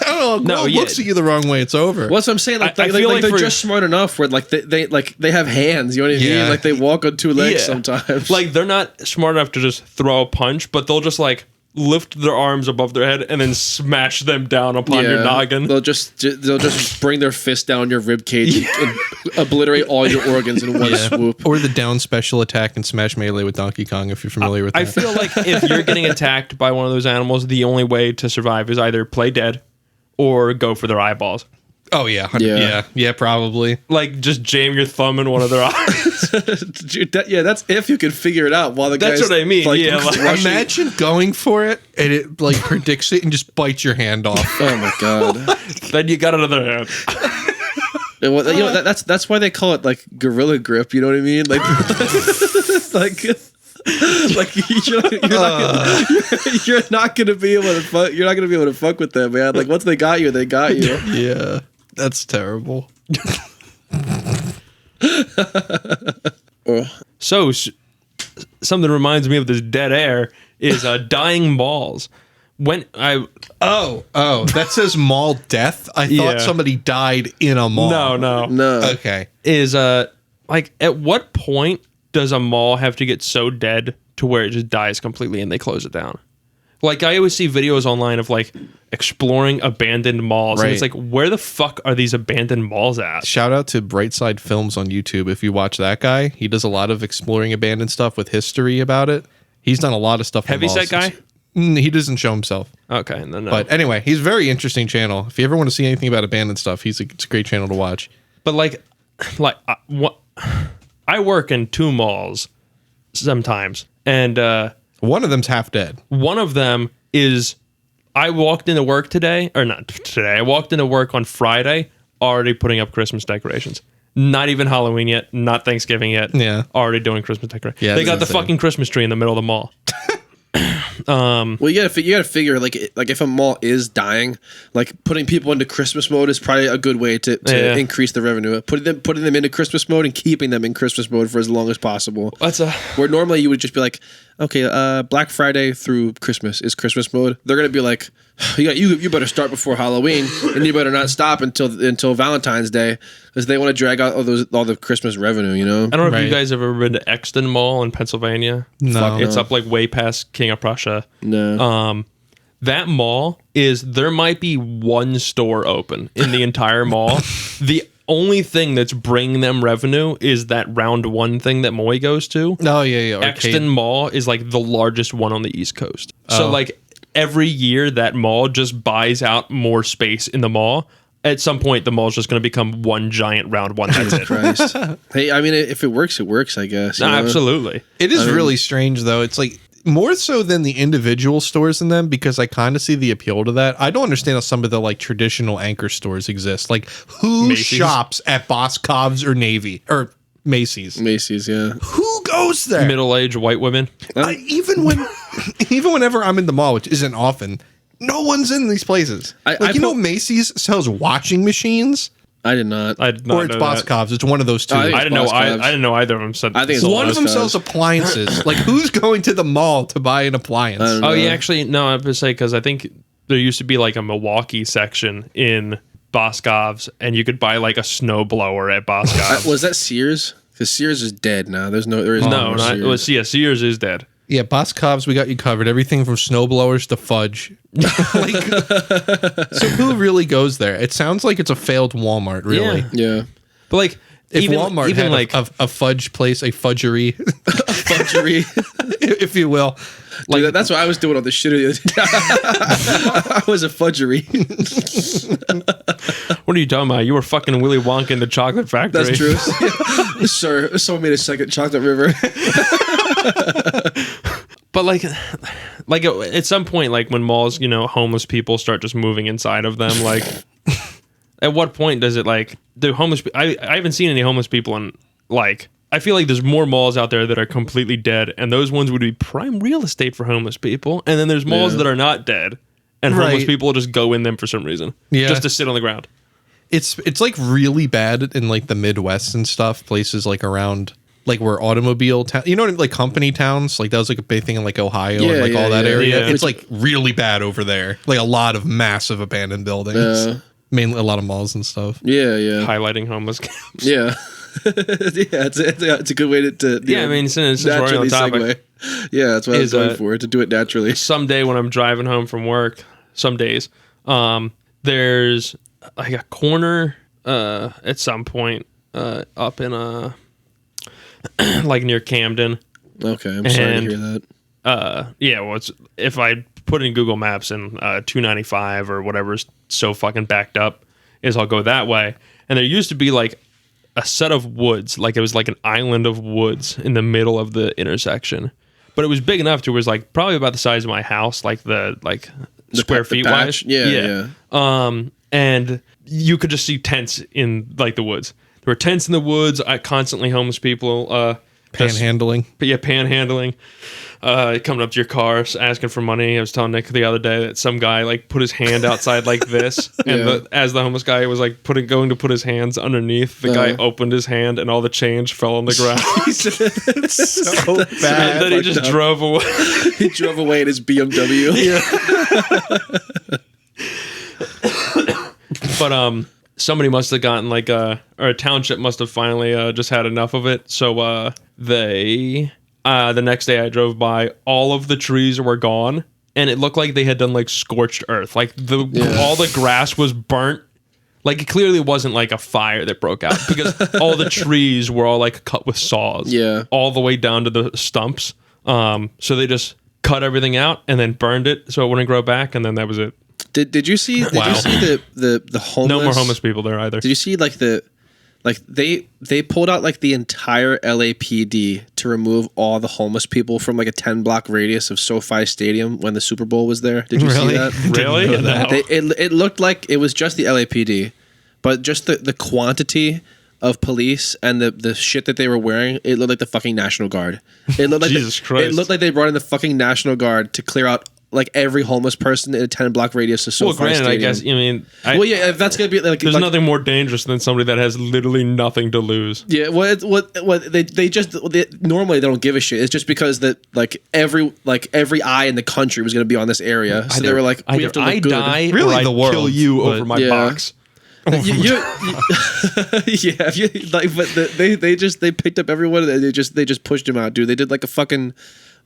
[SPEAKER 3] I don't know. Looks at you the wrong way, it's over.
[SPEAKER 2] Well, that's what I'm saying. Like they're just smart enough where like they have hands. You know what I mean? Like they walk on 2 legs sometimes.
[SPEAKER 1] Like they're not smart enough to just throw a punch, but they'll just like lift their arms above their head and then smash them down upon your noggin.
[SPEAKER 2] They'll just bring their fist down your rib cage and obliterate all your organs in one swoop.
[SPEAKER 3] Or the down special attack and Smash Melee with Donkey Kong, if you're familiar with that.
[SPEAKER 1] I feel like if you're getting attacked by one of those animals, the only way to survive is either play dead or go for their eyeballs.
[SPEAKER 3] Oh yeah, yeah, probably.
[SPEAKER 1] Like just jam your thumb in one of their eyes.
[SPEAKER 2] Dude, that's if you can figure it out while the
[SPEAKER 1] That's
[SPEAKER 2] guy's
[SPEAKER 1] what I mean.
[SPEAKER 2] like,
[SPEAKER 1] Yeah, like,
[SPEAKER 3] imagine going for it and it like predicts it and just bites your hand off.
[SPEAKER 2] Oh my god!
[SPEAKER 1] Then you got another hand.
[SPEAKER 2] Well, you know that's why they call it like gorilla grip. You know what I mean? Like, like you're not gonna be able to fuck. You're not gonna be able to fuck with them, man. Like once they got you, they got you.
[SPEAKER 3] Yeah, that's terrible.
[SPEAKER 1] So something reminds me of this dead air is dying malls. When I
[SPEAKER 3] that says mall death. I thought somebody died in a mall.
[SPEAKER 1] No.
[SPEAKER 3] Okay.
[SPEAKER 1] Is like at what point does a mall have to get so dead to where it just dies completely and they close it down? Like I always see videos online of like exploring abandoned malls, and it's like, where the fuck are these abandoned malls at?
[SPEAKER 3] Shout out to Brightside Films on YouTube. If you watch that guy, he does a lot of exploring abandoned stuff with history about it. He's done a lot of stuff.
[SPEAKER 1] Heavyset guy?
[SPEAKER 3] He doesn't show himself.
[SPEAKER 1] Okay, no.
[SPEAKER 3] But anyway, he's a very interesting channel. If you ever want to see anything about abandoned stuff, it's a great channel to watch.
[SPEAKER 1] But like I work in 2 malls sometimes, and
[SPEAKER 3] one of them's half dead.
[SPEAKER 1] One of them is, I walked into work today, or not today, I walked into work on Friday already putting up Christmas decorations. Not even Halloween yet, not Thanksgiving yet.
[SPEAKER 3] Yeah.
[SPEAKER 1] Already doing Christmas decorations.
[SPEAKER 3] Yeah,
[SPEAKER 1] they got the fucking Christmas tree in the middle of the mall.
[SPEAKER 2] Well, you gotta figure like if a mall is dying, like putting people into Christmas mode is probably a good way to increase the revenue. Putting them into Christmas mode and keeping them in Christmas mode for as long as possible. Where normally you would just be like, okay, Black Friday through Christmas is Christmas mode. They're gonna be like, you better start before Halloween, and you better not stop until Valentine's Day, because they want to drag out all the Christmas revenue. You know.
[SPEAKER 1] I don't know if you guys have ever been to Exton Mall in Pennsylvania.
[SPEAKER 3] No,
[SPEAKER 1] it's up like way past King of Prussia.
[SPEAKER 2] No.
[SPEAKER 1] That mall there might be one store open in the entire mall. The only thing that's bringing them revenue is that round 1 thing that Moy goes to.
[SPEAKER 3] Oh yeah.
[SPEAKER 1] Exton Mall is like the largest one on the East Coast. So like every year that mall just buys out more space in the mall. At some point, the mall's just going to become one giant round 1. That's it.
[SPEAKER 2] Christ. Hey, I mean, if it works, I guess.
[SPEAKER 1] No, absolutely.
[SPEAKER 3] It is really strange though. It's like more so than the individual stores in them, because I kind of see the appeal to that. I don't understand how some of the like traditional anchor stores exist. Like who shops at Boscov's or Navy or Macy's?
[SPEAKER 2] Macy's, yeah.
[SPEAKER 3] Who goes there?
[SPEAKER 1] Middle-aged white women.
[SPEAKER 3] Even whenever I'm in the mall, which isn't often, no one's in these places. Macy's sells washing machines.
[SPEAKER 2] I did not.
[SPEAKER 1] I did not.
[SPEAKER 3] Or it's Boscov's. It's one of those two.
[SPEAKER 1] I didn't know. I didn't know either of them said.
[SPEAKER 2] I think it's
[SPEAKER 3] one of them sells appliances. Like who's going to the mall to buy an appliance?
[SPEAKER 1] Oh, yeah. Actually, no. I have to say, because I think there used to be like a Milwaukee section in Boscov's, and you could buy like a snowblower at Boscov's.
[SPEAKER 2] Was that Sears? Because Sears is dead now. There is no.
[SPEAKER 1] Sears is dead.
[SPEAKER 3] Yeah, Boscov's, we got you covered. Everything from snowblowers to fudge. So who really goes there? It sounds like it's a failed Walmart, really.
[SPEAKER 2] Yeah.
[SPEAKER 1] But like,
[SPEAKER 3] if Walmart had
[SPEAKER 1] like
[SPEAKER 3] a fudge place, a fudgery, if you will.
[SPEAKER 2] Like, dude, that's what I was doing on the shit the other day. I was a fudgery.
[SPEAKER 1] What are you talking about? You were fucking Willy Wonka in the chocolate factory.
[SPEAKER 2] That's true. Sir, someone made a second chocolate river.
[SPEAKER 1] But like at some point, like when malls, homeless people start just moving inside of them, like at what point does it do homeless? I haven't seen any homeless people in I feel like there's more malls out there that are completely dead, and those ones would be prime real estate for homeless people. And then there's malls that are not dead, and homeless people will just go in them for some reason, just to sit on the ground.
[SPEAKER 3] It's like really bad in like the Midwest and stuff, places like around like where automobile town, like company towns, like that was like a big thing in like Ohio and like all that area. Yeah. It's like really bad over there. Like a lot of massive abandoned buildings, mainly a lot of malls and stuff.
[SPEAKER 2] Yeah.
[SPEAKER 1] Highlighting homeless camps.
[SPEAKER 2] Yeah. it's a good way to
[SPEAKER 1] yeah. I mean, since we're on the topic,
[SPEAKER 2] yeah, that's what I was going for, to do it naturally.
[SPEAKER 1] Someday when I'm driving home from work, some days, there's like a corner at some point up in like near Camden.
[SPEAKER 2] Okay, I'm sorry to hear that.
[SPEAKER 1] Yeah, well, if I put in Google Maps and 295 or whatever's so fucking backed up, I'll go that way. And there used to be like a set of woods, like it was like an island of woods in the middle of the intersection. But it was big enough to, it was like probably about the size of my house, like the square feet wise.
[SPEAKER 2] Yeah.
[SPEAKER 1] And you could just see tents in like the woods. There were tents in the woods. Constantly homeless people.
[SPEAKER 3] Panhandling.
[SPEAKER 1] Panhandling. Coming up to your car asking for money. I was telling Nick the other day that some guy like put his hand outside like this, and as the homeless guy was like going to put his hands underneath, the guy opened his hand and all the change fell on the ground.
[SPEAKER 2] It's so bad.
[SPEAKER 1] And then he just drove away.
[SPEAKER 2] He drove away in his BMW.
[SPEAKER 1] But somebody must have gotten like or a township must have finally just had enough of it. So they the next day I drove by, all of the trees were gone, and it looked like they had done like scorched earth. Like all the grass was burnt. Like it clearly wasn't like a fire that broke out, because all the trees were all like cut with saws.
[SPEAKER 2] Yeah.
[SPEAKER 1] All the way down to the stumps. So they just cut everything out and then burned it so it wouldn't grow back, and then that was it.
[SPEAKER 2] Did you see? Did you see the homeless?
[SPEAKER 1] No more homeless people there either.
[SPEAKER 2] Did you see they pulled out like the entire LAPD to remove all the homeless people from like a 10-block radius of SoFi Stadium when the Super Bowl was there? Did you see that?
[SPEAKER 1] Really? No.
[SPEAKER 2] It looked like it was just the LAPD, but just the quantity of police and the shit that they were wearing, it looked like the fucking National Guard. It looked like
[SPEAKER 1] Jesus Christ.
[SPEAKER 2] It looked like they brought in the fucking National Guard to clear out like every homeless person in a 10-block radius of SoFi
[SPEAKER 1] granted,
[SPEAKER 2] Stadium.
[SPEAKER 1] I guess, I mean...
[SPEAKER 2] if that's going to be like...
[SPEAKER 1] There's nothing more dangerous than somebody that has literally nothing to lose.
[SPEAKER 2] Yeah, normally they don't give a shit. It's just because that every eye in the country was going to be on this area. So they were like, we have to look good.
[SPEAKER 1] Die
[SPEAKER 3] really,
[SPEAKER 1] or
[SPEAKER 3] the world,
[SPEAKER 1] kill you over my box.
[SPEAKER 2] But they picked up everyone and they just pushed him out, dude. They did like a fucking...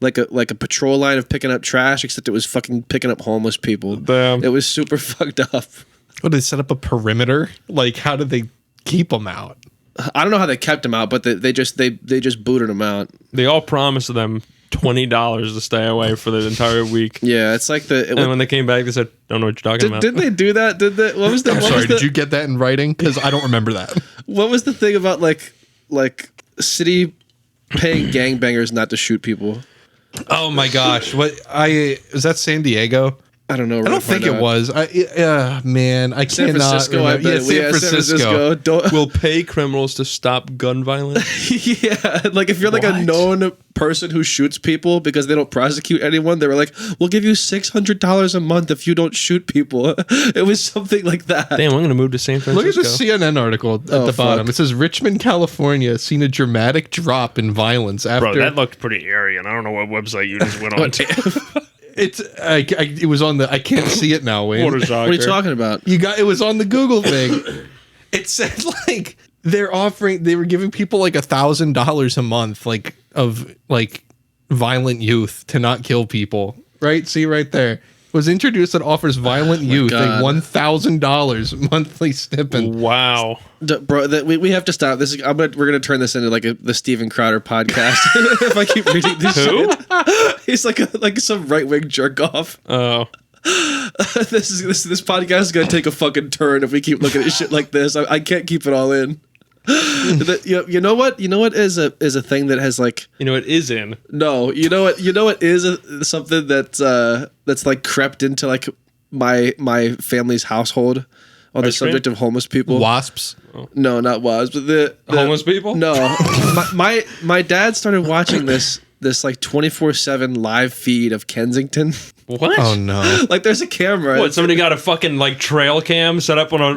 [SPEAKER 2] like a patrol line of picking up trash, except it was fucking picking up homeless people.
[SPEAKER 1] Damn.
[SPEAKER 2] It was super fucked up.
[SPEAKER 3] What, did they set up a perimeter? Like, how did they keep them out?
[SPEAKER 2] I don't know how they kept them out, but they just booted them out.
[SPEAKER 1] They all promised them $20 to stay away for the entire week.
[SPEAKER 2] Yeah, it's like and
[SPEAKER 1] when they came back, they said, "Don't know what you're talking about."
[SPEAKER 2] Did they do that? Did they? What was the?
[SPEAKER 3] I'm sorry. Did you get that in writing? Because I don't remember that.
[SPEAKER 2] What was the thing about like city paying gangbangers not to shoot people?
[SPEAKER 3] Oh my gosh! Is that San Diego?
[SPEAKER 2] I don't know.
[SPEAKER 3] I don't think it was. Man, I
[SPEAKER 2] San
[SPEAKER 3] cannot
[SPEAKER 2] Francisco,
[SPEAKER 3] remember.
[SPEAKER 2] I bet.
[SPEAKER 3] San Francisco.
[SPEAKER 1] Will pay criminals to stop gun violence.
[SPEAKER 2] Yeah, like if you're like a known person who shoots people because they don't prosecute anyone, they were like, "We'll give you $600 a month if you don't shoot people." It was something like that.
[SPEAKER 1] Damn, I'm gonna move to San Francisco.
[SPEAKER 3] Look at the CNN article at the bottom. It says Richmond, California, seen a dramatic drop in violence after.
[SPEAKER 1] Bro, that looked pretty airy, and I don't know what website you just went on to.
[SPEAKER 3] It was on the. I can't see it now, Wayne.
[SPEAKER 2] What are you talking about?
[SPEAKER 3] It was on the Google thing. It said like they were giving people like $1,000 a month, like of like violent youth to not kill people. Right? See right there. Was introduced that offers violent youth a $1,000 monthly stipend.
[SPEAKER 1] Wow,
[SPEAKER 2] bro, we have to stop this. We're gonna turn this into like the Steven Crowder podcast. If I keep reading this shit, he's like some right wing jerk off.
[SPEAKER 1] Oh,
[SPEAKER 2] this podcast is gonna take a fucking turn if we keep looking at shit like this. I can't keep it all in. You know what is a thing that has like
[SPEAKER 1] it is in
[SPEAKER 2] you know what is something that's like crept into like my family's household on the subject of homeless people.
[SPEAKER 3] Wasps?
[SPEAKER 2] No, not wasps, but the
[SPEAKER 1] homeless people.
[SPEAKER 2] No, my dad started watching this like 24/7 live feed of Kensington.
[SPEAKER 1] What?
[SPEAKER 3] Oh no!
[SPEAKER 2] Like there's a camera.
[SPEAKER 1] What? Somebody got a fucking like trail cam set up on a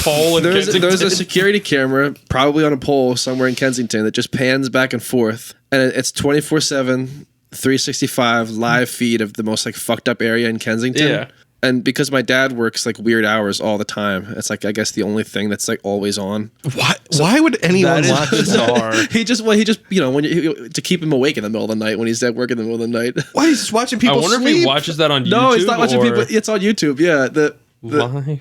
[SPEAKER 1] pole in Kensington?
[SPEAKER 2] There's a security camera probably on a pole somewhere in Kensington that just pans back and forth, and it's 24/7, 365 live feed of the most like fucked up area in Kensington.
[SPEAKER 1] Yeah.
[SPEAKER 2] And because my dad works like weird hours all the time, it's like I guess the only thing that's like always on.
[SPEAKER 3] Why would anyone watch that?
[SPEAKER 2] He just when to keep him awake in the middle of the night when he's at work in the middle of the night.
[SPEAKER 3] Why he's just watching people?
[SPEAKER 1] I wonder
[SPEAKER 3] sleep?
[SPEAKER 1] if he watches that on YouTube.
[SPEAKER 2] No, he's not watching people. It's on YouTube. Yeah,
[SPEAKER 1] live.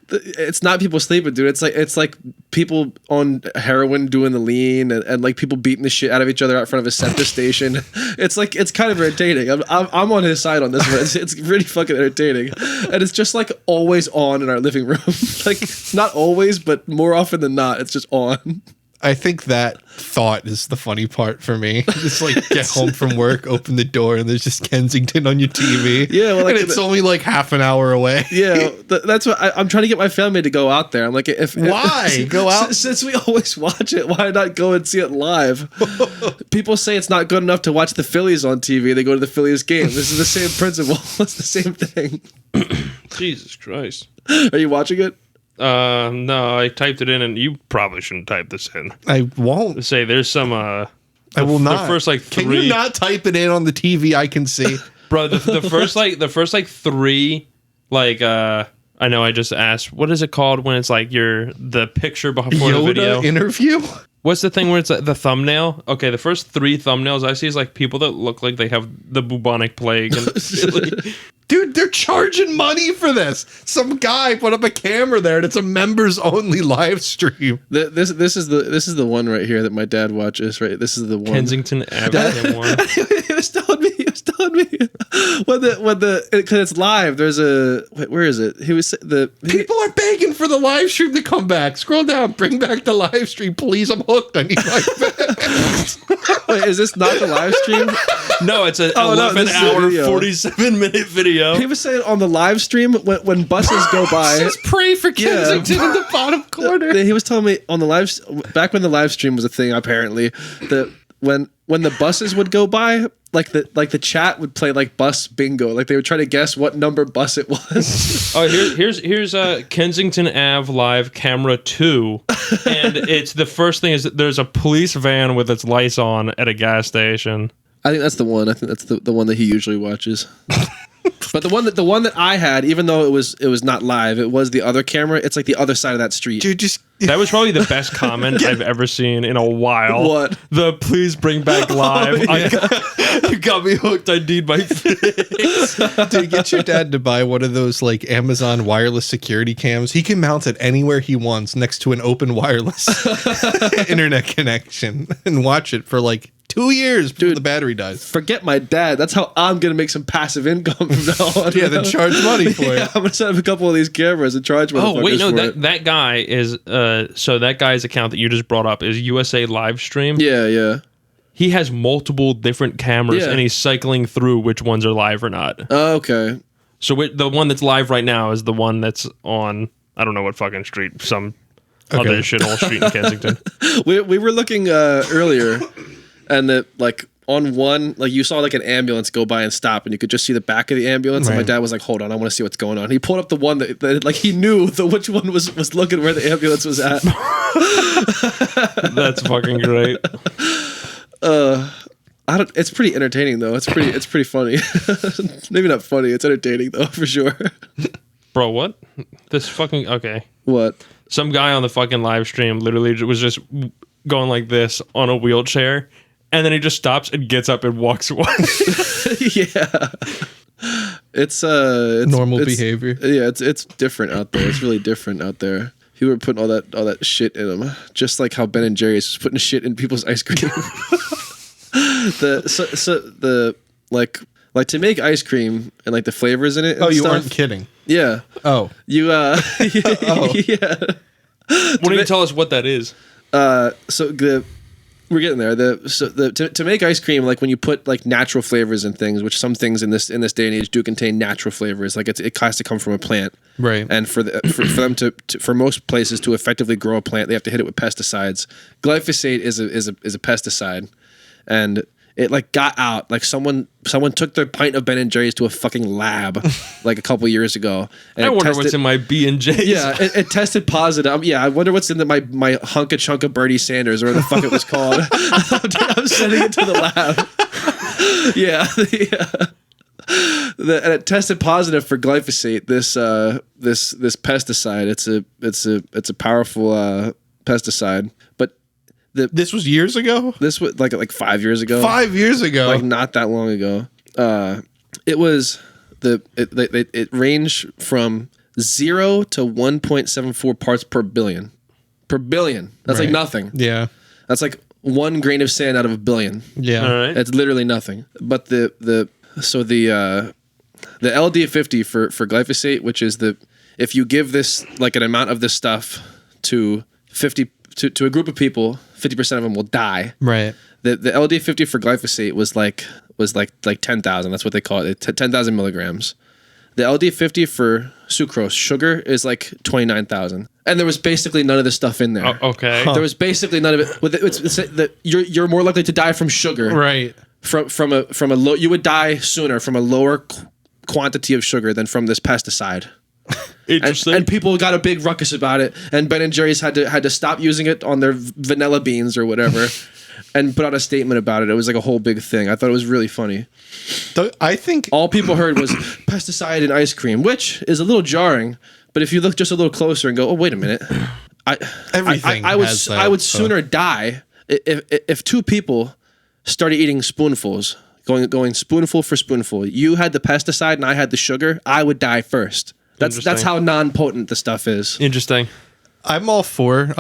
[SPEAKER 2] It's not people sleeping, dude. It's like people on heroin doing the lean and like people beating the shit out of each other out in front of a septic station. It's kind of entertaining. I'm on his side on this one. It's really fucking entertaining, and it's just like always on in our living room. Like not always, but more often than not, it's just on.
[SPEAKER 3] I think that thought is the funny part for me. Just like get home from work, open the door, and there's just Kensington on your TV.
[SPEAKER 2] Yeah, well, like,
[SPEAKER 3] and it's only like half an hour away.
[SPEAKER 2] Yeah, that's what I'm trying to get my family to go out there. I'm like,
[SPEAKER 3] why go out?
[SPEAKER 2] Since we always watch it, why not go and see it live? People say it's not good enough to watch the Phillies on TV. They go to the Phillies game. This is the same principle. It's the same thing.
[SPEAKER 1] Jesus Christ.
[SPEAKER 2] Are you watching it?
[SPEAKER 1] No, I typed it in, and you probably shouldn't type this in.
[SPEAKER 3] I won't.
[SPEAKER 1] Say there's some.
[SPEAKER 3] I will not.
[SPEAKER 1] The first like 3.
[SPEAKER 3] Can you not type it in on the TV? I can see,
[SPEAKER 1] bro. The first 3. Like I know I just asked. What is it called when it's like the picture before the video
[SPEAKER 3] interview?
[SPEAKER 1] What's the thing where it's like the thumbnail? Okay, the first 3 thumbnails I see is like people that look like they have the bubonic plague. And
[SPEAKER 3] dude, they're charging money for this. Some guy put up a camera there, and it's a members only live stream.
[SPEAKER 2] This is the one right here that my dad watches. Right, this is the one.
[SPEAKER 1] Kensington Avenue one.
[SPEAKER 2] He was telling me when because it's live. There's where is it?
[SPEAKER 3] People are begging for the live stream to come back. Scroll down, bring back the live stream, please. I'm hooked. I need my
[SPEAKER 2] Wait, is this not the live stream?
[SPEAKER 1] No, it's an 11-hour, 47-minute video.
[SPEAKER 2] He was saying on the live stream when buses go by.
[SPEAKER 3] Just pray for Kensington in the bottom corner.
[SPEAKER 2] He was telling me on the back when the live stream was a thing, apparently, that when the buses would go by, like the chat would play like bus bingo, like they would try to guess what number bus it was.
[SPEAKER 1] Oh, here's Kensington Ave live camera 2, and it's the first thing is that there's a police van with its lights on at a gas station.
[SPEAKER 2] I think that's the one. I think that's the one that he usually watches. But the one that I had, even though it was not live, it was the other camera. It's like the other side of that street.
[SPEAKER 3] Dude,
[SPEAKER 1] that was probably the best comment I've ever seen in a while.
[SPEAKER 2] What?
[SPEAKER 1] The please bring back live. Oh, yeah. You got me hooked. I need my fix.
[SPEAKER 3] Dude, get your dad to buy one of those like Amazon wireless security cams. He can mount it anywhere he wants next to an open wireless internet connection and watch it for like 2 years before the battery dies.
[SPEAKER 2] Forget my dad. That's how I'm gonna make some passive income from now on.
[SPEAKER 3] Yeah, then charge money for it.
[SPEAKER 2] I'm gonna set up a couple of these cameras and charge motherfuckers.
[SPEAKER 1] Oh wait, no,
[SPEAKER 2] for it.
[SPEAKER 1] that guy is so that guy's account that you just brought up is USA Livestream.
[SPEAKER 2] Yeah.
[SPEAKER 1] He has multiple different cameras, and he's cycling through which ones are live or not.
[SPEAKER 2] Oh, okay.
[SPEAKER 1] So the one that's live right now is the one that's on, I don't know what fucking street, some other shithole street in Kensington.
[SPEAKER 2] We were looking earlier, and like on one, like you saw like an ambulance go by and stop, and you could just see the back of the ambulance.
[SPEAKER 3] Right.
[SPEAKER 2] And my dad was like, "Hold on, I want to see what's going on." He pulled up the one that like he knew which one was looking where the ambulance was at.
[SPEAKER 1] That's fucking great.
[SPEAKER 2] It's pretty entertaining though. It's pretty funny. Maybe not funny. It's entertaining though for sure.
[SPEAKER 1] Bro, what? This fucking okay.
[SPEAKER 2] What?
[SPEAKER 1] Some guy on the fucking live stream literally was just going like this on a wheelchair, and then he just stops and gets up and walks away.
[SPEAKER 2] Yeah. It's
[SPEAKER 3] normal behavior.
[SPEAKER 2] Yeah, it's different out there. It's really different out there. People were putting all that shit in them, just like how Ben & Jerry's was putting shit in people's ice cream. Like to make ice cream and like the flavors in it. And
[SPEAKER 3] you
[SPEAKER 2] stuff,
[SPEAKER 3] aren't kidding.
[SPEAKER 2] Yeah.
[SPEAKER 3] Oh.
[SPEAKER 2] You
[SPEAKER 3] Oh.
[SPEAKER 2] yeah.
[SPEAKER 1] Why don't you tell us what that is?
[SPEAKER 2] We're getting there. To make ice cream, like when you put like natural flavors in things, which some things in this day and age do contain natural flavors, like it has to come from a plant,
[SPEAKER 3] right?
[SPEAKER 2] And for them for most places to effectively grow a plant, they have to hit it with pesticides. Glyphosate is a pesticide, and it like got out. Like someone took their pint of Ben & Jerry's to a fucking lab like a couple years ago. And
[SPEAKER 1] I wonder what's in my B&J's.
[SPEAKER 2] Yeah, it tested positive. I wonder what's in my hunka chunka Bernie Sanders or whatever the fuck it was called. I'm sending it to the lab. Yeah. And it tested positive for glyphosate. This pesticide. It's a powerful pesticide. But
[SPEAKER 3] this was years ago.
[SPEAKER 2] This was like 5 years ago.
[SPEAKER 3] 5 years ago,
[SPEAKER 2] like not that long ago. It was it ranged from 0 to 1.74 parts per billion. Per billion. That's like nothing.
[SPEAKER 3] Yeah.
[SPEAKER 2] That's like 1 grain of sand out of a billion.
[SPEAKER 3] Yeah.
[SPEAKER 1] All right.
[SPEAKER 2] That's literally nothing. But the LD50 for glyphosate, which is if you give this like an amount of this stuff to a group of people, 50% of them will die.
[SPEAKER 3] Right.
[SPEAKER 2] The LD50 for glyphosate was like 10,000. That's what they call it. 10,000 milligrams. The LD50 for sucrose, sugar, is like 29,000. And there was basically none of this stuff in there.
[SPEAKER 1] Oh, okay.
[SPEAKER 2] There was basically none of it. You're more likely to die from sugar.
[SPEAKER 3] Right.
[SPEAKER 2] From a low, you would die sooner from a lower quantity of sugar than from this pesticide.
[SPEAKER 1] Interesting.
[SPEAKER 2] And people got a big ruckus about it, and Ben and Jerry's had to stop using it on their vanilla beans or whatever, and put out a statement about it. It was like a whole big thing. I thought it was really funny.
[SPEAKER 3] I think
[SPEAKER 2] all people heard was pesticide in ice cream, which is a little jarring. But if you look just a little closer and go, oh wait a minute, I would sooner die if 2 people started eating spoonfuls, going spoonful for spoonful. You had the pesticide and I had the sugar. I would die first. That's how non-potent the stuff is.
[SPEAKER 1] Interesting.
[SPEAKER 3] I'm all for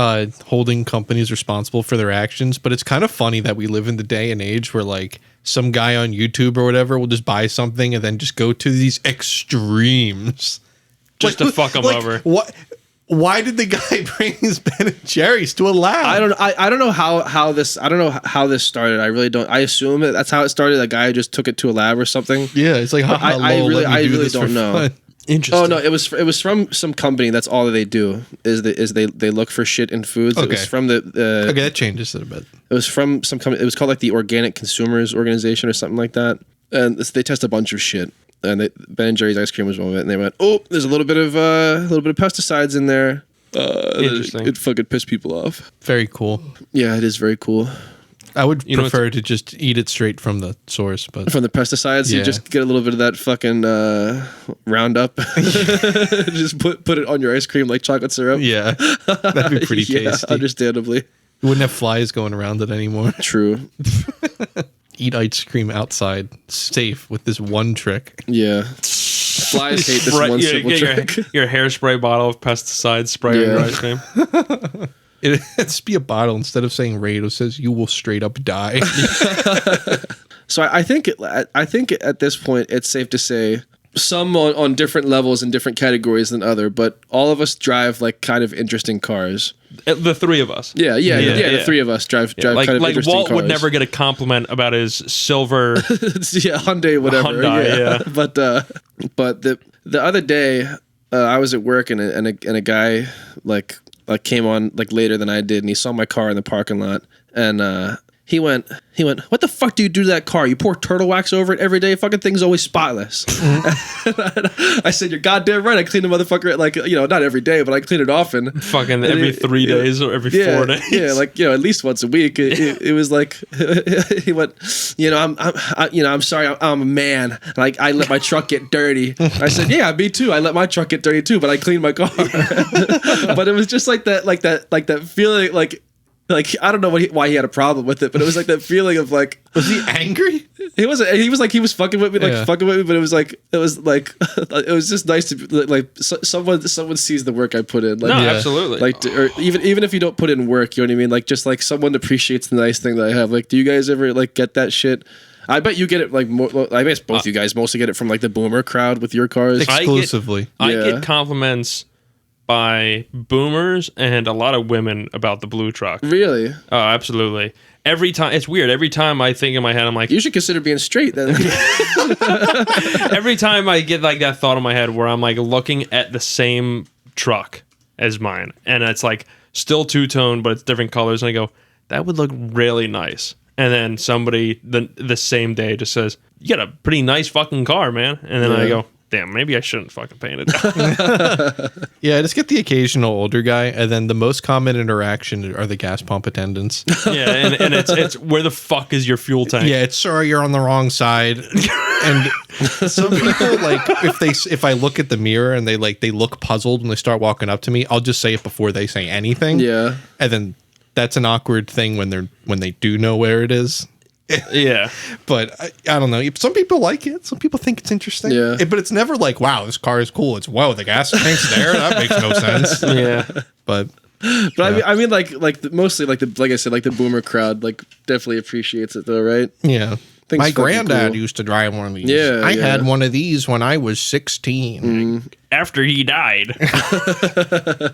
[SPEAKER 3] holding companies responsible for their actions, but it's kind of funny that we live in the day and age where like some guy on YouTube or whatever will just buy something and then just go to these extremes
[SPEAKER 1] just to fuck them over.
[SPEAKER 3] What? Why did the guy bring his Ben and Jerry's to a lab?
[SPEAKER 2] I don't know how this started. I really don't. I assume that's how it started. A guy just took it to a lab or something.
[SPEAKER 3] Yeah, it's like
[SPEAKER 2] I really don't know.
[SPEAKER 3] Fun.
[SPEAKER 1] Interesting.
[SPEAKER 2] Oh no, it was from some company. That's all that they do is they look for shit in foods.
[SPEAKER 3] Okay.
[SPEAKER 2] It was from the
[SPEAKER 3] okay, that changes it a bit.
[SPEAKER 2] It was from some company. It was called like the Organic Consumers Organization or something like that. And they test a bunch of shit. And Ben and Jerry's ice cream was one of it. And they went, oh, there's a little bit of pesticides in there.
[SPEAKER 1] Interesting.
[SPEAKER 2] It fucking pissed people off.
[SPEAKER 3] Very cool.
[SPEAKER 2] Yeah, it is very cool.
[SPEAKER 3] I would prefer to just eat it straight from the source, but
[SPEAKER 2] from the pesticides, you just get a little bit of that fucking Roundup. Just put it on your ice cream like chocolate syrup.
[SPEAKER 3] Yeah, that'd be pretty tasty.
[SPEAKER 2] Understandably,
[SPEAKER 3] you wouldn't have flies going around it anymore.
[SPEAKER 2] True.
[SPEAKER 3] Eat ice cream outside, safe with this one trick.
[SPEAKER 2] Yeah. Flies hate this one simple trick.
[SPEAKER 1] Your hairspray bottle of pesticide spray on your ice cream.
[SPEAKER 3] It'd be a bottle. Instead of saying raid, it says you will straight up die.
[SPEAKER 2] So I think at this point it's safe to say some on different levels and different categories than other, but all of us drive like kind of interesting cars.
[SPEAKER 1] The 3 of us.
[SPEAKER 2] Yeah. The 3 of us drive kind of interesting
[SPEAKER 1] Walt
[SPEAKER 2] cars.
[SPEAKER 1] would never get a compliment about his silver
[SPEAKER 2] Hyundai, whatever.
[SPEAKER 1] Hyundai,
[SPEAKER 2] But the other day I was at work and a guy like came on like later than I did, and he saw my car in the parking lot, and he went, what the fuck do you do to that car? You pour turtle wax over it every day? Fucking thing's always spotless. I said, you're goddamn right. I clean the motherfucker like, not every day, but I clean it often.
[SPEAKER 1] Fucking every 3 days or every 4 days.
[SPEAKER 2] Yeah, like, at least once a week. It was like, he went, I'm sorry, I'm a man. Like, I let my truck get dirty. I said, yeah, me too. I let my truck get dirty too, but I clean my car. But it was just like that feeling, like I don't know why he had a problem with it, but it was like that feeling of like,
[SPEAKER 3] was he angry?
[SPEAKER 2] He wasn't. He was like he was fucking with me, but it was it was just nice to like someone sees the work I put in. Like,
[SPEAKER 1] absolutely.
[SPEAKER 2] Like or even if you don't put in work, you know what I mean. Like just like someone appreciates the nice thing that I have. Like, do you guys ever like get that shit? I bet you get it like more. I guess both you guys mostly get it from like the boomer crowd with your cars
[SPEAKER 3] exclusively.
[SPEAKER 1] I get compliments by boomers and a lot of women about the blue truck.
[SPEAKER 2] Really?
[SPEAKER 1] Oh, absolutely. Every time, it's weird. Every time I think in my head, I'm like,
[SPEAKER 2] you should consider being straight then.
[SPEAKER 1] Every time I get like that thought in my head where I'm like looking at the same truck as mine, and it's like still two-tone, but it's different colors, and I go, that would look really nice. And then somebody the same day just says, you got a pretty nice fucking car, man. And then I go, damn, maybe I shouldn't fucking paint it.
[SPEAKER 3] Yeah, just get the occasional older guy, and then the most common interaction are the gas pump attendants.
[SPEAKER 1] Yeah, and it's where the fuck is your fuel tank?
[SPEAKER 3] Yeah, it's sorry, you're on the wrong side. And some people, like, if I look at the mirror and they look puzzled when they start walking up to me, I'll just say it before they say anything.
[SPEAKER 2] Yeah.
[SPEAKER 3] And then that's an awkward thing when they do know where it is.
[SPEAKER 1] Yeah.
[SPEAKER 3] But I don't know. Some people like it. Some people think it's interesting.
[SPEAKER 2] Yeah.
[SPEAKER 3] But it's never like, wow, this car is cool. It's, whoa, the gas tank's there? That makes no sense.
[SPEAKER 1] Yeah.
[SPEAKER 3] But
[SPEAKER 2] yeah. I mean, mostly like I said, like the boomer crowd, like definitely appreciates it though, right?
[SPEAKER 3] yeah.
[SPEAKER 2] Thing's
[SPEAKER 3] My
[SPEAKER 2] fucking
[SPEAKER 3] granddad
[SPEAKER 2] cool.
[SPEAKER 3] used to drive one of these.
[SPEAKER 2] Yeah,
[SPEAKER 3] I
[SPEAKER 2] yeah.
[SPEAKER 3] had one of these when I was 16.
[SPEAKER 1] After he died.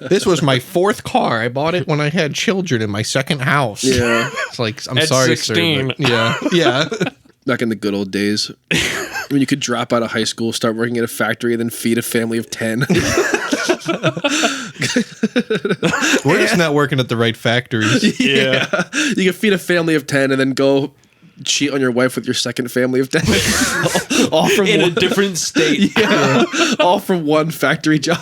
[SPEAKER 3] This was my fourth car. I bought it when I had children in my second house.
[SPEAKER 2] Yeah.
[SPEAKER 3] It's like, I'm
[SPEAKER 1] At
[SPEAKER 3] sorry,
[SPEAKER 1] 16.
[SPEAKER 3] sir. But yeah. Yeah.
[SPEAKER 2] Back in the good old days, when you could drop out of high school, start working at a factory, and then feed a family of 10.
[SPEAKER 3] We're just not working at the right factories.
[SPEAKER 1] Yeah.
[SPEAKER 2] You can feed a family of 10 and then go cheat on your wife with your second family of 10. all from
[SPEAKER 1] In a
[SPEAKER 2] one,
[SPEAKER 1] different state.
[SPEAKER 2] yeah, all from one factory job.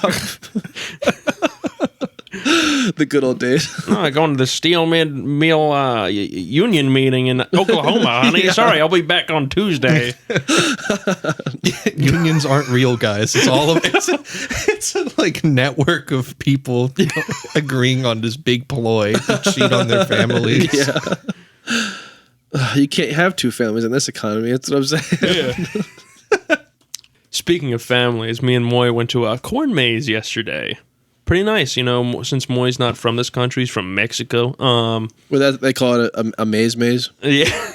[SPEAKER 2] The good old days.
[SPEAKER 1] Oh, going to the steel mill union meeting in Oklahoma, honey.
[SPEAKER 2] Yeah.
[SPEAKER 1] Sorry, I'll be back on Tuesday.
[SPEAKER 3] Unions aren't real, guys. It's all of it's a like network of people agreeing on this big ploy to cheat on their families.
[SPEAKER 2] Yeah. You can't have two families in this economy. That's what I'm saying.
[SPEAKER 1] Yeah. Speaking of families, me and Moy went to a corn maze yesterday. Pretty nice, you know, since Moy's not from this country, he's from Mexico.
[SPEAKER 2] Well, they call it a maze.
[SPEAKER 1] Yeah.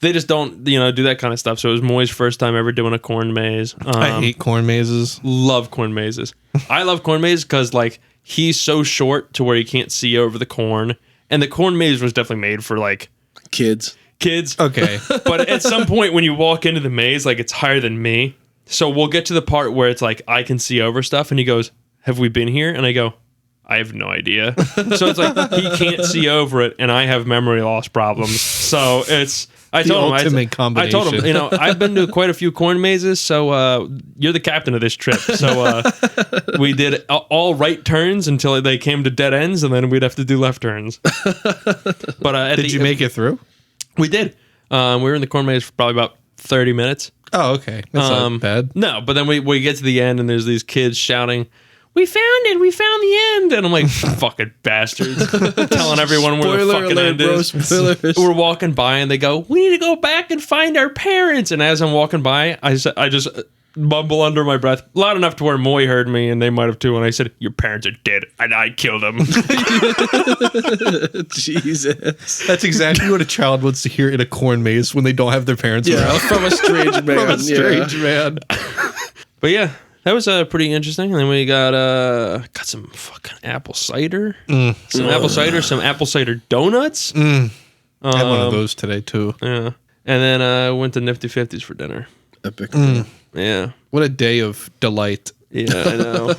[SPEAKER 1] They just don't, do that kind of stuff. So it was Moy's first time ever doing a corn maze.
[SPEAKER 3] I hate corn mazes.
[SPEAKER 1] Love corn mazes. I love corn mazes because, like, he's so short to where he can't see over the corn. And the corn maze was definitely made for, like,
[SPEAKER 2] Kids.
[SPEAKER 3] Okay.
[SPEAKER 1] But at some point when you walk into the maze, like, it's higher than me. So we'll get to the part where it's like, I can see over stuff. And he goes, have we been here? And I go, I have no idea. So it's like, he can't see over it. And I have memory loss problems. So it's, I told him, I've been to quite a few corn mazes. So you're the captain of this trip. So we did all right turns until they came to dead ends. And then we'd have to do left turns. But
[SPEAKER 3] did you make it through?
[SPEAKER 1] We did. We were in the corn maze for probably about 30 minutes.
[SPEAKER 3] Oh, okay. That's not bad.
[SPEAKER 1] No, but then we get to the end and there's these kids shouting, we found it, we found the end. And I'm like, fucking bastards. Telling everyone where the fucking end is.
[SPEAKER 2] Spoilers.
[SPEAKER 1] We're walking by and they go, we need to go back and find our parents. And as I'm walking by, I just mumble under my breath, loud enough to where Moy heard me and they might have too. And I said, your parents are dead and I killed them.
[SPEAKER 2] Jesus.
[SPEAKER 3] That's exactly what a child wants to hear in a corn maze when they don't have their parents around.
[SPEAKER 2] From a strange man.
[SPEAKER 3] From a strange man.
[SPEAKER 1] But yeah, that was pretty interesting. And then we got some fucking apple cider. Some apple cider, some apple cider donuts.
[SPEAKER 3] I had one of those today too.
[SPEAKER 1] Yeah. And then went to Nifty 50s for dinner.
[SPEAKER 2] Epic.
[SPEAKER 1] Yeah.
[SPEAKER 3] What a day of delight.
[SPEAKER 1] Yeah, I know.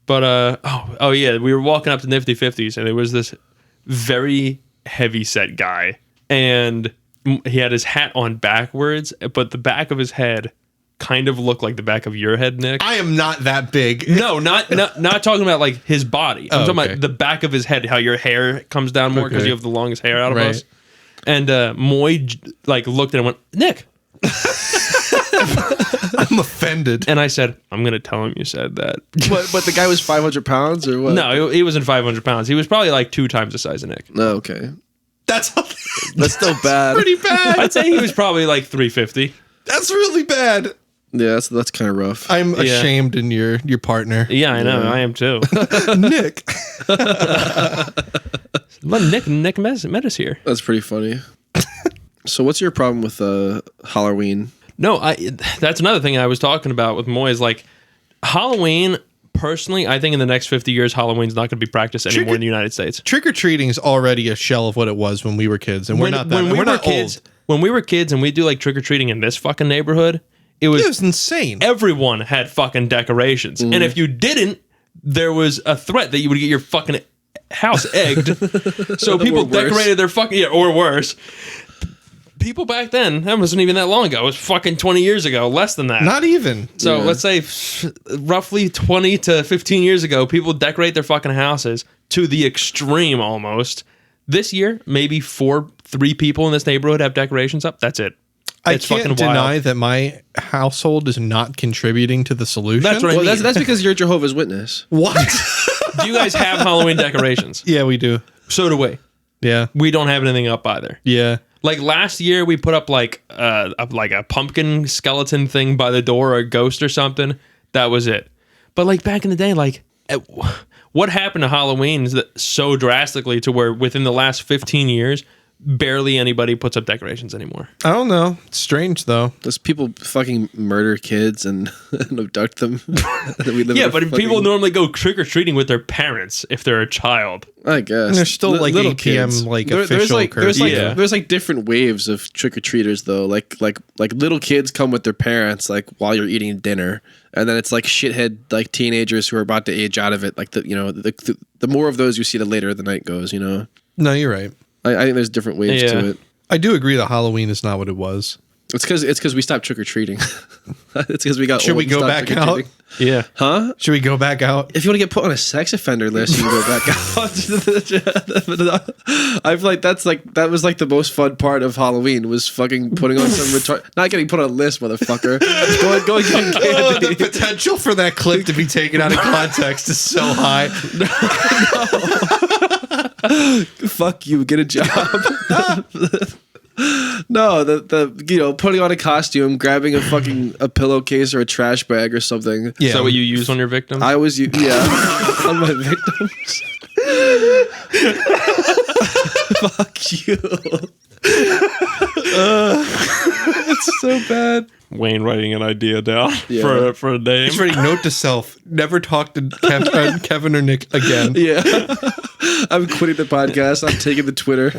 [SPEAKER 1] But oh yeah, we were walking up to Nifty 50s and there was this very heavy set guy and he had his hat on backwards, but the back of his head kind of looked like the back of your head, Nick.
[SPEAKER 3] I am not that big.
[SPEAKER 1] No, not talking about like his body. I'm talking
[SPEAKER 3] okay.
[SPEAKER 1] about the back of his head, how your hair comes down more because
[SPEAKER 3] Okay.
[SPEAKER 1] you have the longest hair out of
[SPEAKER 3] Right.
[SPEAKER 1] us. And Moy like looked at him and went, Nick.
[SPEAKER 3] I'm offended.
[SPEAKER 1] And I said, I'm going to tell him you said that.
[SPEAKER 2] But the guy was 500 pounds or what?
[SPEAKER 1] No, he wasn't 500 pounds. He was probably like 2 times the size of Nick.
[SPEAKER 2] No, okay.
[SPEAKER 3] That's
[SPEAKER 2] Still bad.
[SPEAKER 3] pretty bad.
[SPEAKER 1] I'd say he was probably like 350.
[SPEAKER 3] That's really bad.
[SPEAKER 2] Yeah, that's kind of rough.
[SPEAKER 3] I'm ashamed in your partner.
[SPEAKER 1] Yeah, I know. I am too.
[SPEAKER 3] Nick.
[SPEAKER 1] But Nick met us here.
[SPEAKER 2] That's pretty funny. So what's your problem with Halloween?
[SPEAKER 1] No, that's another thing I was talking about with Moy is like Halloween. Personally, I think in the next 50 years, Halloween's not going to be practiced anymore in the United States.
[SPEAKER 3] Trick-or-treating is already a shell of what it was when we were kids, and we're not
[SPEAKER 1] kids. When we were kids and we do like trick-or-treating in this fucking neighborhood, it was
[SPEAKER 3] insane.
[SPEAKER 1] Everyone had fucking decorations. And if you didn't, there was a threat that you would get your fucking house egged. So people decorated their fucking, or worse. people back then, that wasn't even that long ago. It was fucking 20 years ago, less than that.
[SPEAKER 3] Not even.
[SPEAKER 1] So let's say roughly 20 to 15 years ago, people decorate their fucking houses to the extreme almost. This year, maybe 3 people in this neighborhood have decorations up. That's it.
[SPEAKER 3] I can't deny that my household is not contributing to the solution.
[SPEAKER 1] That's what I mean.
[SPEAKER 2] That's because you're Jehovah's Witness.
[SPEAKER 3] What?
[SPEAKER 1] Do you guys have Halloween decorations?
[SPEAKER 3] Yeah, we do.
[SPEAKER 1] So do we.
[SPEAKER 3] Yeah.
[SPEAKER 1] We don't have anything up either.
[SPEAKER 3] Yeah.
[SPEAKER 1] Like last year, we put up like a pumpkin skeleton thing by the door or a ghost or something. That was it. But like back in the day, like what happened to Halloween so drastically to where within the last 15 years, barely anybody puts up decorations anymore.
[SPEAKER 3] I don't know. It's strange though.
[SPEAKER 2] Those people fucking murder kids and abduct them.
[SPEAKER 1] Yeah, but people normally go trick or treating with their parents if they're a child.
[SPEAKER 2] I guess.
[SPEAKER 3] And there's still like
[SPEAKER 2] little
[SPEAKER 3] 8 p.m.
[SPEAKER 2] kids.
[SPEAKER 3] like
[SPEAKER 2] there's
[SPEAKER 3] official
[SPEAKER 2] like there's like different waves of trick or treaters though. Like little kids come with their parents like while you're eating dinner, and then it's like shithead like teenagers who are about to age out of it. Like the more of those you see, the later the night goes. You know.
[SPEAKER 3] No, you're right.
[SPEAKER 2] I think there's different waves to it.
[SPEAKER 3] I do agree that Halloween is not what it was.
[SPEAKER 2] It's because we stopped trick or treating. It's because we got.
[SPEAKER 3] Should we go back out?
[SPEAKER 1] Yeah.
[SPEAKER 2] Huh?
[SPEAKER 3] Should we go back out?
[SPEAKER 2] If you want to get put on a sex offender list, you can go back out. I feel like that was like the most fun part of Halloween was fucking putting on some not getting put on a list, motherfucker. Going getting candy.
[SPEAKER 3] The potential for that clip to be taken out of context is so high.
[SPEAKER 2] Fuck you, get a job. No, the putting on a costume, grabbing a pillowcase or a trash bag or something.
[SPEAKER 1] Yeah. Is that what you use on your victims?
[SPEAKER 2] I always use on my victims. Fuck you. It's so bad.
[SPEAKER 1] Wayne writing an idea down for a name.
[SPEAKER 3] He's writing note to self: never talk to Kevin or Nick again.
[SPEAKER 2] Yeah, I'm quitting the podcast. I'm taking the Twitter.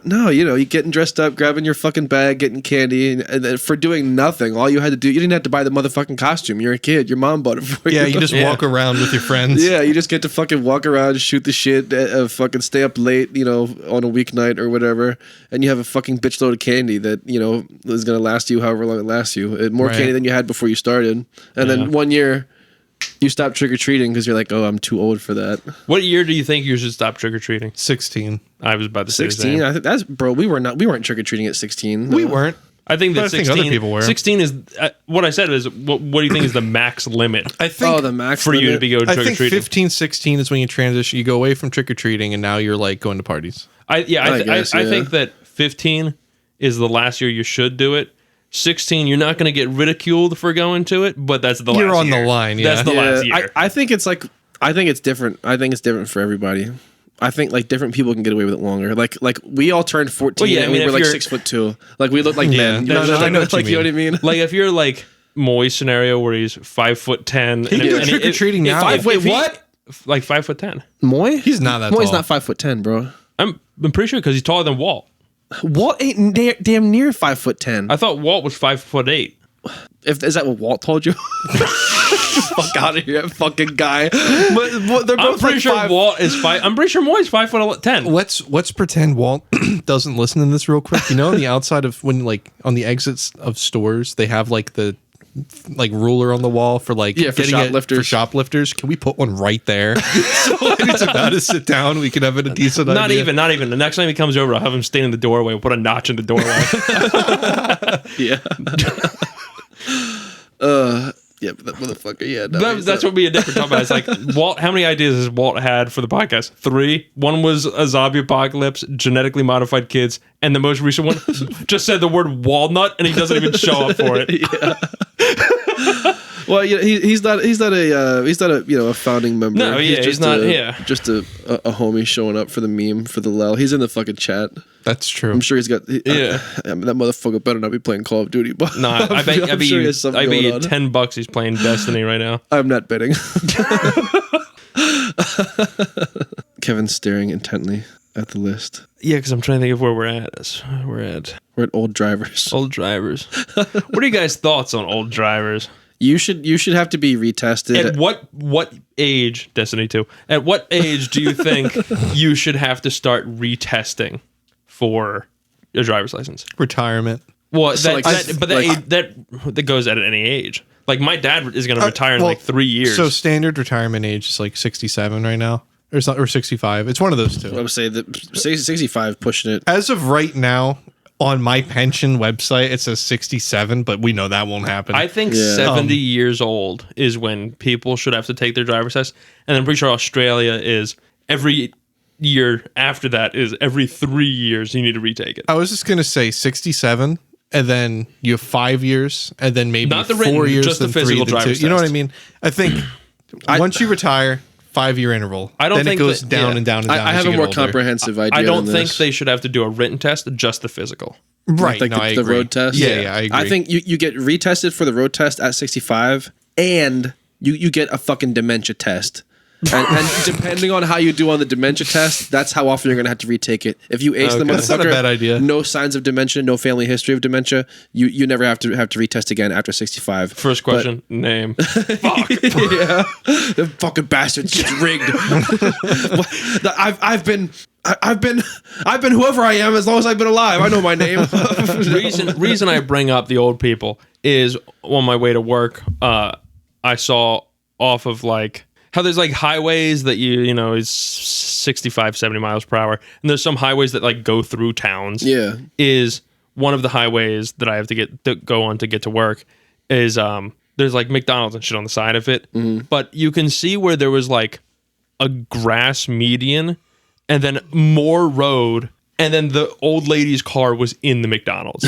[SPEAKER 2] No, you getting dressed up, grabbing your fucking bag, getting candy, and for doing nothing. All you had to do, you didn't have to buy the motherfucking costume. You're a kid. Your mom bought it for you.
[SPEAKER 3] Yeah, you just walk around with your friends.
[SPEAKER 2] Yeah, you just get to fucking walk around, shoot the shit, fucking stay up late, on a weeknight or whatever, and you have a fucking bitch load of candy that is gonna last you however long it lasts you. More candy than you had before you started, and then one year you stop trick or treating because you're like, oh, I'm too old for that.
[SPEAKER 1] What year do you think you should stop trick or treating?
[SPEAKER 3] 16.
[SPEAKER 1] I was about to say
[SPEAKER 2] 16. I think that's we weren't trick or treating at 16.
[SPEAKER 3] We weren't.
[SPEAKER 1] I think that 16,
[SPEAKER 3] other people were.
[SPEAKER 1] 16 is what I said is what do you think is the max limit?
[SPEAKER 3] I think
[SPEAKER 2] the max
[SPEAKER 1] for
[SPEAKER 2] limit?
[SPEAKER 1] you to be going trick or treating.
[SPEAKER 3] I think 15, 16 is when you transition. You go away from trick or treating, and now you're like going to parties.
[SPEAKER 1] I think that 15 is the last year you should do it. 16, you're not going to get ridiculed for going to it, but that's the last year.
[SPEAKER 3] You're on the line, yeah.
[SPEAKER 1] That's the last year.
[SPEAKER 2] I think it's different. I think it's different for everybody. I think like different people can get away with it longer. Like we all turned 14 and we were like 6'2". Like we look like men.
[SPEAKER 3] No, I know what
[SPEAKER 2] you know what I mean?
[SPEAKER 1] Like if you're like Moy's scenario where he's 5'10",
[SPEAKER 3] he can do trick or treating now.
[SPEAKER 2] Wait, what?
[SPEAKER 1] Like 5'10".
[SPEAKER 2] Moy?
[SPEAKER 3] He's not that.
[SPEAKER 2] Moy's
[SPEAKER 3] tall.
[SPEAKER 2] not 5'10", bro.
[SPEAKER 1] I'm pretty sure because he's taller than Walt.
[SPEAKER 2] Walt ain't damn near 5'10".
[SPEAKER 1] I thought Walt was 5'8".
[SPEAKER 2] Is that what Walt told you? Fuck out of here, fucking guy. But they're both
[SPEAKER 1] I'm pretty sure Walt is 5. I'm pretty sure Moy's 5'10".
[SPEAKER 3] Let's pretend Walt doesn't listen to this real quick. On the outside of when like on the exits of stores, they have like the ruler on the wall for like
[SPEAKER 2] for shoplifters.
[SPEAKER 3] For shoplifters, can we put one right there? So when he's about to sit down, we can have a decent idea.
[SPEAKER 1] Not even. The next time he comes over, I'll have him stand in the doorway. We'll put a notch in the doorway.
[SPEAKER 2] Yeah. Yeah, but that motherfucker. Yeah,
[SPEAKER 1] that's what would be a different topic. It's like Walt. How many ideas has Walt had for the podcast? 3. One was a zombie apocalypse, genetically modified kids, and the most recent one just said the word walnut, and he doesn't even show up for it.
[SPEAKER 2] Yeah. Well, he's not a founding member.
[SPEAKER 1] No, he's not.
[SPEAKER 2] Just a homie showing up for the meme for the lel. He's in the fucking chat.
[SPEAKER 3] That's true.
[SPEAKER 2] I'm sure he's got. That motherfucker better not be playing Call of Duty. But
[SPEAKER 1] no, I bet
[SPEAKER 2] sure he has something going on.
[SPEAKER 1] $10 he's playing Destiny right now.
[SPEAKER 2] I'm not betting. Kevin's staring intently at the list.
[SPEAKER 1] Yeah, because I'm trying to think of where we're at. We're at
[SPEAKER 2] old drivers.
[SPEAKER 1] Old drivers. What are you guys' thoughts on old drivers?
[SPEAKER 2] You should have to be retested.
[SPEAKER 1] At what age, Destiny 2, at what age do you think you should have to start retesting for a driver's license?
[SPEAKER 3] Retirement.
[SPEAKER 1] Well,
[SPEAKER 2] So,
[SPEAKER 1] that goes at any age. Like my dad is going to retire in like 3 years.
[SPEAKER 3] So standard retirement age is like 67 right now, or 65. It's one of those two.
[SPEAKER 2] I would say that 65 pushing it.
[SPEAKER 3] As of right now, on my pension website, it says 67, but we know that won't happen.
[SPEAKER 1] I think 70 years old is when people should have to take their driver's test. And I'm pretty sure Australia is every year after that is every 3 years you need to retake it.
[SPEAKER 3] I was just going to say 67, and then you have 5 years, and then maybe
[SPEAKER 1] Not the
[SPEAKER 3] 4
[SPEAKER 1] written,
[SPEAKER 3] years,
[SPEAKER 1] just the
[SPEAKER 3] then
[SPEAKER 1] physical
[SPEAKER 3] 3, then 2.
[SPEAKER 1] driver's
[SPEAKER 3] You know what I
[SPEAKER 1] test.
[SPEAKER 3] mean? I think once you retire, 5-year interval.
[SPEAKER 1] I don't
[SPEAKER 3] then
[SPEAKER 1] think
[SPEAKER 3] it goes
[SPEAKER 1] that-
[SPEAKER 3] down
[SPEAKER 1] yeah.
[SPEAKER 3] and down and down.
[SPEAKER 2] I
[SPEAKER 3] as
[SPEAKER 2] have
[SPEAKER 3] you
[SPEAKER 2] a
[SPEAKER 3] get
[SPEAKER 2] more
[SPEAKER 3] older.
[SPEAKER 2] comprehensive idea.
[SPEAKER 1] I don't
[SPEAKER 2] on
[SPEAKER 1] think
[SPEAKER 2] this.
[SPEAKER 1] they should have to do a written test, just the physical.
[SPEAKER 3] Right.
[SPEAKER 2] Like
[SPEAKER 3] No, I
[SPEAKER 2] the
[SPEAKER 3] agree.
[SPEAKER 2] road test.
[SPEAKER 3] Yeah, I agree.
[SPEAKER 2] I think you get retested for the road test at 65, and you get a fucking dementia test. And depending on how you do on the dementia test, that's how often you're going to have to retake it. If you ace the motherfucker,
[SPEAKER 3] That's not a bad idea.
[SPEAKER 2] no signs of dementia, no family history of dementia, you never have to retest again after 65.
[SPEAKER 1] First question, name. Fuck.
[SPEAKER 2] Yeah, the fucking bastard shit's rigged. I've been whoever I am as long as I've been alive. I know my name.
[SPEAKER 1] reason I bring up the old people is on my way to work, I saw off of like how there's like highways that you know is 65, 70 miles per hour, and there's some highways that like go through towns.
[SPEAKER 2] Yeah,
[SPEAKER 1] is one of the highways that I have to go on to get to work is there's like McDonald's and shit on the side of it, but you can see where there was like a grass median and then more road, and then the old lady's car was in the McDonald's.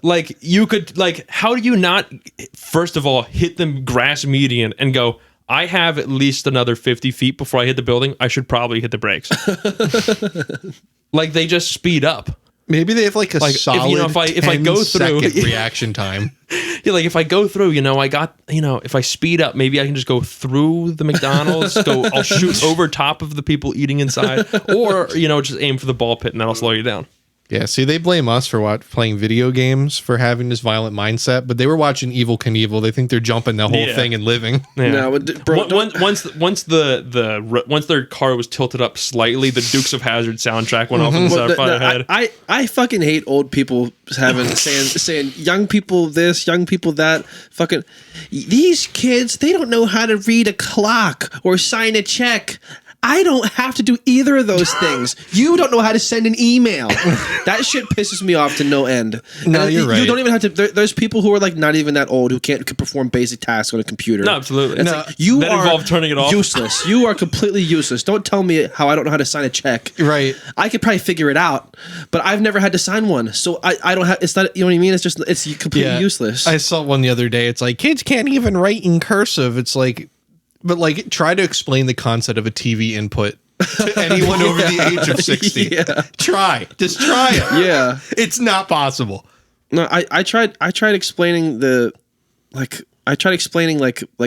[SPEAKER 1] like you could like, how do you not first of all hit the grass median and go, I have at least another 50 feet before I hit the building, I should probably hit the brakes. Like they just speed up.
[SPEAKER 3] Maybe they have like a solid
[SPEAKER 1] if I go through
[SPEAKER 3] reaction time.
[SPEAKER 1] Yeah, like if I go through, if I speed up, maybe I can just go through the McDonald's, I'll shoot over top of the people eating inside, or, just aim for the ball pit and that'll slow you down.
[SPEAKER 3] Yeah, see, they blame us for playing video games for having this violent mindset, but they were watching Evel Knievel. They think they're jumping the whole thing and living.
[SPEAKER 1] Yeah.
[SPEAKER 2] No, bro,
[SPEAKER 1] once their car was tilted up slightly, the Dukes of Hazzard soundtrack went off on the side of the head.
[SPEAKER 2] I fucking hate old people saying young people this, young people that. Fucking these kids, they don't know how to read a clock or sign a check. I don't have to do either of those things. You don't know how to send an email. That shit pisses me off to no end.
[SPEAKER 3] No, you're right.
[SPEAKER 2] You don't even have to. There's people who are like not even that old who can't perform basic tasks on a computer.
[SPEAKER 1] No, absolutely.
[SPEAKER 2] It's like, you
[SPEAKER 1] that
[SPEAKER 2] are
[SPEAKER 1] involved turning it off.
[SPEAKER 2] Useless. You are completely useless. Don't tell me how I don't know how to sign a check.
[SPEAKER 3] Right.
[SPEAKER 2] I could probably figure it out, but I've never had to sign one, so I don't have. It's not. You know what I mean? It's completely useless.
[SPEAKER 3] I saw one the other day. It's like kids can't even write in cursive. It's like. But like, try to explain the concept of a TV input to anyone over the age of 60.
[SPEAKER 2] Yeah.
[SPEAKER 3] Just try it.
[SPEAKER 2] Yeah,
[SPEAKER 3] it's not possible.
[SPEAKER 2] No, I tried explaining like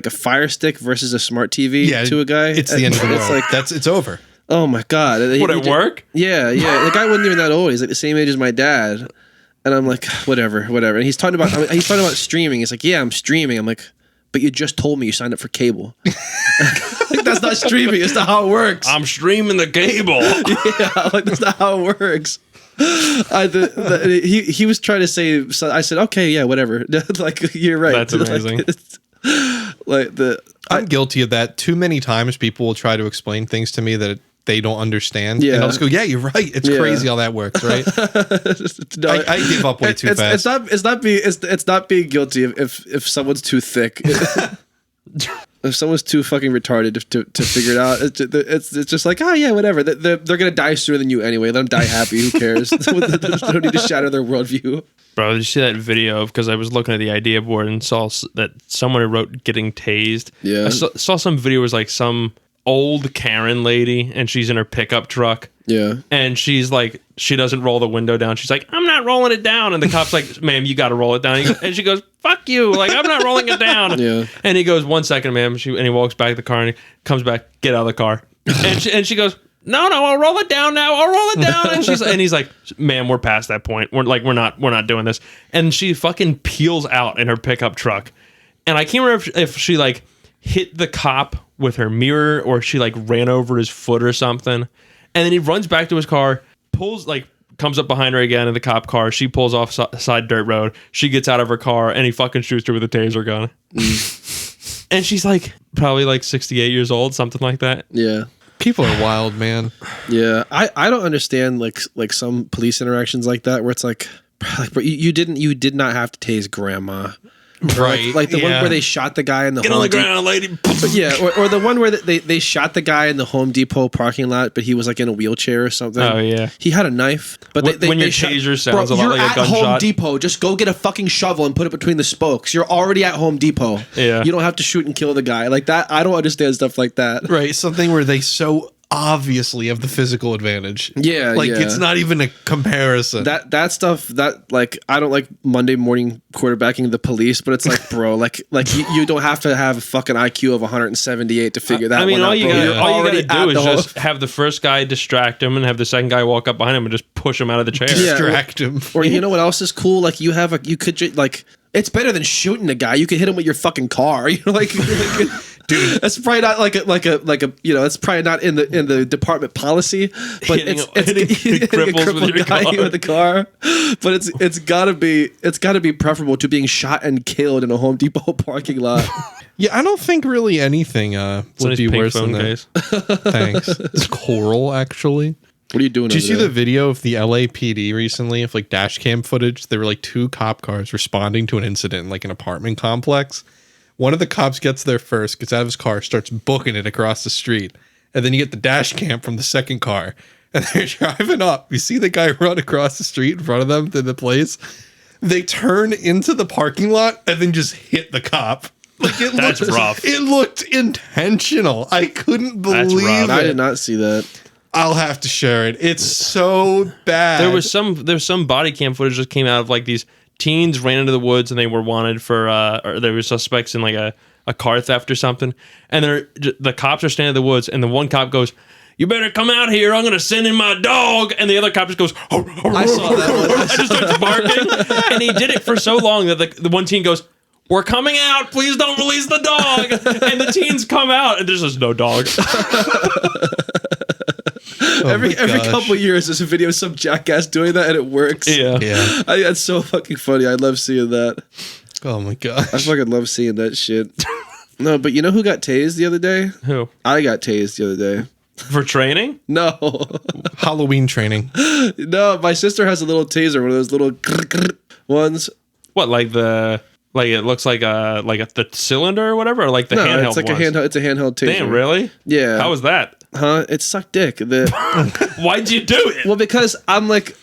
[SPEAKER 2] a Fire Stick versus a smart TV to a guy.
[SPEAKER 3] It's the end of the world.
[SPEAKER 2] Like,
[SPEAKER 3] it's over.
[SPEAKER 2] Oh my god!
[SPEAKER 1] Would it work?
[SPEAKER 2] Yeah. The guy wasn't even that old. He's like the same age as my dad, and I'm like, whatever. And he's talking about streaming. He's like, yeah, I'm streaming. I'm like, but you just told me you signed up for cable. Like, that's not streaming. It's not how it works.
[SPEAKER 1] I'm streaming the cable.
[SPEAKER 2] Yeah, like that's not how it works. He was trying to say. So I said, okay, yeah, whatever. Like you're right.
[SPEAKER 1] That's amazing.
[SPEAKER 3] I'm guilty of that. Too many times people will try to explain things to me that they don't understand.
[SPEAKER 2] Yeah.
[SPEAKER 3] And I'll just go, yeah, you're right. It's crazy how that works, right?
[SPEAKER 2] No,
[SPEAKER 3] I give up way too fast.
[SPEAKER 2] It's not being guilty if someone's too thick. If someone's too fucking retarded to figure it out, it's just like, oh yeah, whatever. They're gonna die sooner than you anyway. Let them die happy. Who cares? They don't need to shatter their worldview.
[SPEAKER 1] Bro, did you see that video? Because I was looking at the idea board and saw that someone wrote getting tased.
[SPEAKER 2] Yeah.
[SPEAKER 1] I saw some video. It was like some old Karen lady, and she's in her pickup truck.
[SPEAKER 2] Yeah.
[SPEAKER 1] And she's like, she doesn't roll the window down. She's like, I'm not rolling it down. And the cop's like, ma'am, you got to roll it down. And she goes, fuck you. Like, I'm not rolling it down.
[SPEAKER 2] Yeah. And
[SPEAKER 1] he goes, 1 second, ma'am. And he walks back to the car and he comes back, get out of the car. And she goes, no, I'll roll it down now. I'll roll it down. And he's like, ma'am, we're past that point. We're not doing this. And she fucking peels out in her pickup truck. And I can't remember if she like hit the cop with her mirror or she like ran over his foot or something. And then he runs back to his car, comes up behind her again in the cop car. She pulls off side dirt road. She gets out of her car and he fucking shoots her with a taser gun. And she's like probably like 68 years old, something like that.
[SPEAKER 2] Yeah.
[SPEAKER 3] People are wild, man.
[SPEAKER 2] Yeah. I don't understand like some police interactions like that where it's like bro, you did not have to tase grandma.
[SPEAKER 3] Right.
[SPEAKER 2] Like the one where they shot the guy in the
[SPEAKER 1] Get on the ground, lady.
[SPEAKER 2] Yeah, or the one where they shot the guy in the Home Depot parking lot, but he was like in a wheelchair or something.
[SPEAKER 1] Oh yeah,
[SPEAKER 2] he had a knife. But
[SPEAKER 1] when your taser sounds a lot like a gunshot.
[SPEAKER 2] You're at Home Depot. Just go get a fucking shovel and put it between the spokes. You're already at Home Depot.
[SPEAKER 1] Yeah,
[SPEAKER 2] you don't have to shoot and kill the guy like that. I don't understand stuff like that.
[SPEAKER 3] Right, something where they so obviously have the physical advantage.
[SPEAKER 2] Yeah,
[SPEAKER 3] like it's not even a comparison.
[SPEAKER 2] That stuff that like I don't like Monday morning quarterbacking the police, but it's like bro, like you don't have to have a fucking IQ of 178 to figure that. I mean,
[SPEAKER 1] all you gotta do is just
[SPEAKER 2] the
[SPEAKER 1] have the first guy distract him and have the second guy walk up behind him and just push him out of the chair.
[SPEAKER 3] Distract him.
[SPEAKER 2] Or you know what else is cool? Like you could like it's better than shooting a guy. You could hit him with your fucking car. You know, like dude, that's probably not like a you know, that's probably not in the department policy. But it's
[SPEAKER 1] cripples with your
[SPEAKER 2] guy
[SPEAKER 1] car.
[SPEAKER 2] with the car. But it's gotta be preferable to being shot and killed in a Home Depot parking lot.
[SPEAKER 3] Yeah, I don't think really anything would be worse than that. Thanks. It's coral, actually.
[SPEAKER 2] What are you doing?
[SPEAKER 3] Did you see the video of the LAPD recently of like dash cam footage? There were like 2 cop cars responding to an incident in like an apartment complex. One of the cops gets there first, gets out of his car, starts booking it across the street. And then you get the dash cam from the second car. And they're driving up. You see the guy run across the street in front of them to the place. They turn into the parking lot and then just hit the cop. Like
[SPEAKER 1] That's rough.
[SPEAKER 3] It looked intentional. I couldn't believe it.
[SPEAKER 2] I did not see that.
[SPEAKER 3] I'll have to share it. It's so bad.
[SPEAKER 1] There was some body cam footage that came out of like these teens ran into the woods and they were wanted for or there were suspects in like a car theft or something. And the cops are standing in the woods and the one cop goes, "You better come out here. I'm going to send in my dog." And the other cop just goes, I
[SPEAKER 2] saw that one.
[SPEAKER 1] I just starts barking. And he did it for so long that the one teen goes, "We're coming out. Please don't release the dog." And the teens come out and there's just no dog.
[SPEAKER 2] Every couple of years, there's a video of some jackass doing that, and it works.
[SPEAKER 1] Yeah.
[SPEAKER 2] That's so fucking funny. I love seeing that.
[SPEAKER 3] Oh my gosh.
[SPEAKER 2] I fucking love seeing that shit. No, but you know who got tased the other day?
[SPEAKER 1] Who?
[SPEAKER 2] I got tased the other day.
[SPEAKER 1] For training?
[SPEAKER 2] No.
[SPEAKER 3] Halloween training.
[SPEAKER 2] No, my sister has a little taser, one of those little ones.
[SPEAKER 1] What, like it looks like the cylinder or whatever, or like the handheld?
[SPEAKER 2] It's like a handheld. It's a handheld taser.
[SPEAKER 1] Damn, really?
[SPEAKER 2] Yeah.
[SPEAKER 1] How was that?
[SPEAKER 2] Huh? It sucked dick.
[SPEAKER 1] Why'd you do it?
[SPEAKER 2] Well, because I'm like,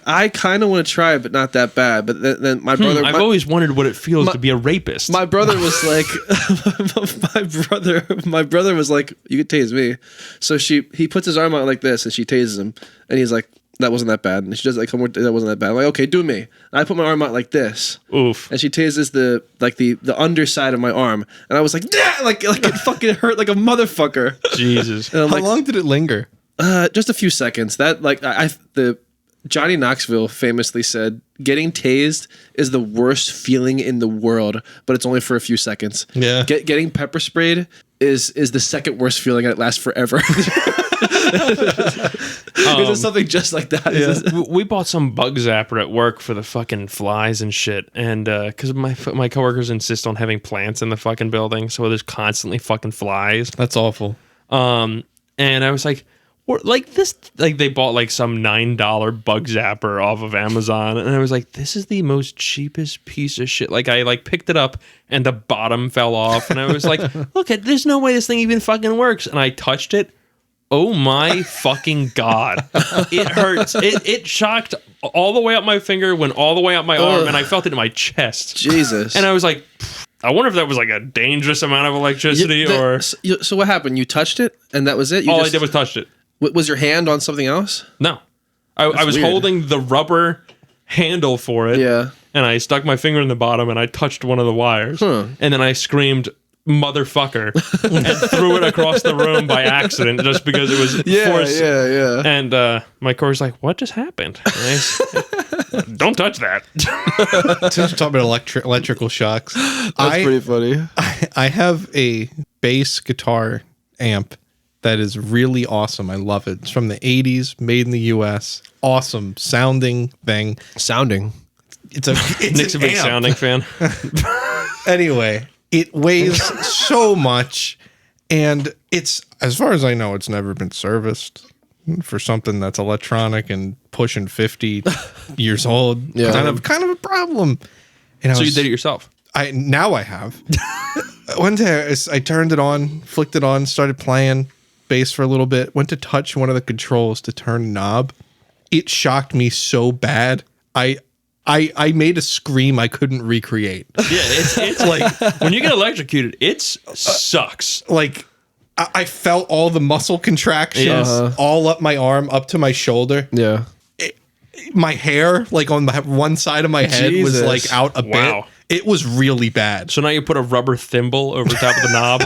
[SPEAKER 2] I kind of want to try it, but not that bad. But then my brother,
[SPEAKER 1] I've always wondered what it feels to be a rapist.
[SPEAKER 2] My brother was like, my brother was like, "You could tase me." So he puts his arm out like this, and she tases him, and he's like, "That wasn't that bad." And she does like, "That wasn't that bad." I'm like, "Okay, do me." And I put my arm out like this.
[SPEAKER 1] Oof.
[SPEAKER 2] And she tases the underside of my arm, and I was like, "Yeah!" Like it fucking hurt like a motherfucker.
[SPEAKER 1] Jesus.
[SPEAKER 3] How long did it linger?
[SPEAKER 2] Just a few seconds. That like the Johnny Knoxville famously said, "Getting tased is the worst feeling in the world, but it's only for a few seconds."
[SPEAKER 3] Yeah.
[SPEAKER 2] Getting pepper sprayed is the second worst feeling, and it lasts forever. It's something just like that.
[SPEAKER 1] Yeah. We bought some bug zapper at work for the fucking flies and shit, and because my coworkers insist on having plants in the fucking building, so there's constantly fucking flies.
[SPEAKER 3] That's awful.
[SPEAKER 1] And I was like, they bought like some $9 bug zapper off of Amazon, and I was like, this is the most cheapest piece of shit. Like I picked it up and the bottom fell off, and I was like, look, there's no way this thing even fucking works. And I touched it. Oh my fucking God. It hurts. It shocked all the way up my finger, went all the way up my arm, and I felt it in my chest.
[SPEAKER 2] Jesus.
[SPEAKER 1] And I was like, I wonder if that was like a dangerous amount of electricity or...
[SPEAKER 2] So what happened? You touched it and that was it?
[SPEAKER 1] I did was touched it.
[SPEAKER 2] Was your hand on something else?
[SPEAKER 1] No. I was
[SPEAKER 2] weird.
[SPEAKER 1] holding the rubber handle for it.
[SPEAKER 2] Yeah.
[SPEAKER 1] And I stuck my finger in the bottom and I touched one of the wires.
[SPEAKER 2] Huh.
[SPEAKER 1] And then I screamed, "Motherfucker," and threw it across the room by accident just because it was forced.
[SPEAKER 2] Yeah.
[SPEAKER 1] And my coworker's like, "What just happened?" And I said, "Don't touch that."
[SPEAKER 3] Since we're talking about electrical shocks,
[SPEAKER 2] That's pretty funny.
[SPEAKER 3] I have a bass guitar amp that is really awesome. I love it. It's from the 80s, made in the US. awesome sounding thing.
[SPEAKER 2] Sounding.
[SPEAKER 3] It's
[SPEAKER 1] Nick's a big
[SPEAKER 3] amp.
[SPEAKER 1] sounding fan.
[SPEAKER 3] Anyway, it weighs so much, and it's, as far as I know, it's never been serviced for something that's electronic and pushing 50 years old.
[SPEAKER 2] Yeah.
[SPEAKER 3] Kind of a problem. And
[SPEAKER 1] So you did it yourself?
[SPEAKER 3] Now I have. One day I turned it on, flicked it on, started playing bass for a little bit, went to touch one of the controls to turn a knob. It shocked me so bad. I made a scream I couldn't recreate.
[SPEAKER 1] Yeah, it's like when you get electrocuted, it sucks.
[SPEAKER 3] Like I felt all the muscle contractions all up my arm, up to my shoulder.
[SPEAKER 2] Yeah.
[SPEAKER 3] My hair, like on one side of my head, was like out a
[SPEAKER 1] Wow.
[SPEAKER 3] bit. It was really bad.
[SPEAKER 1] So now you put a rubber thimble over top of the knob.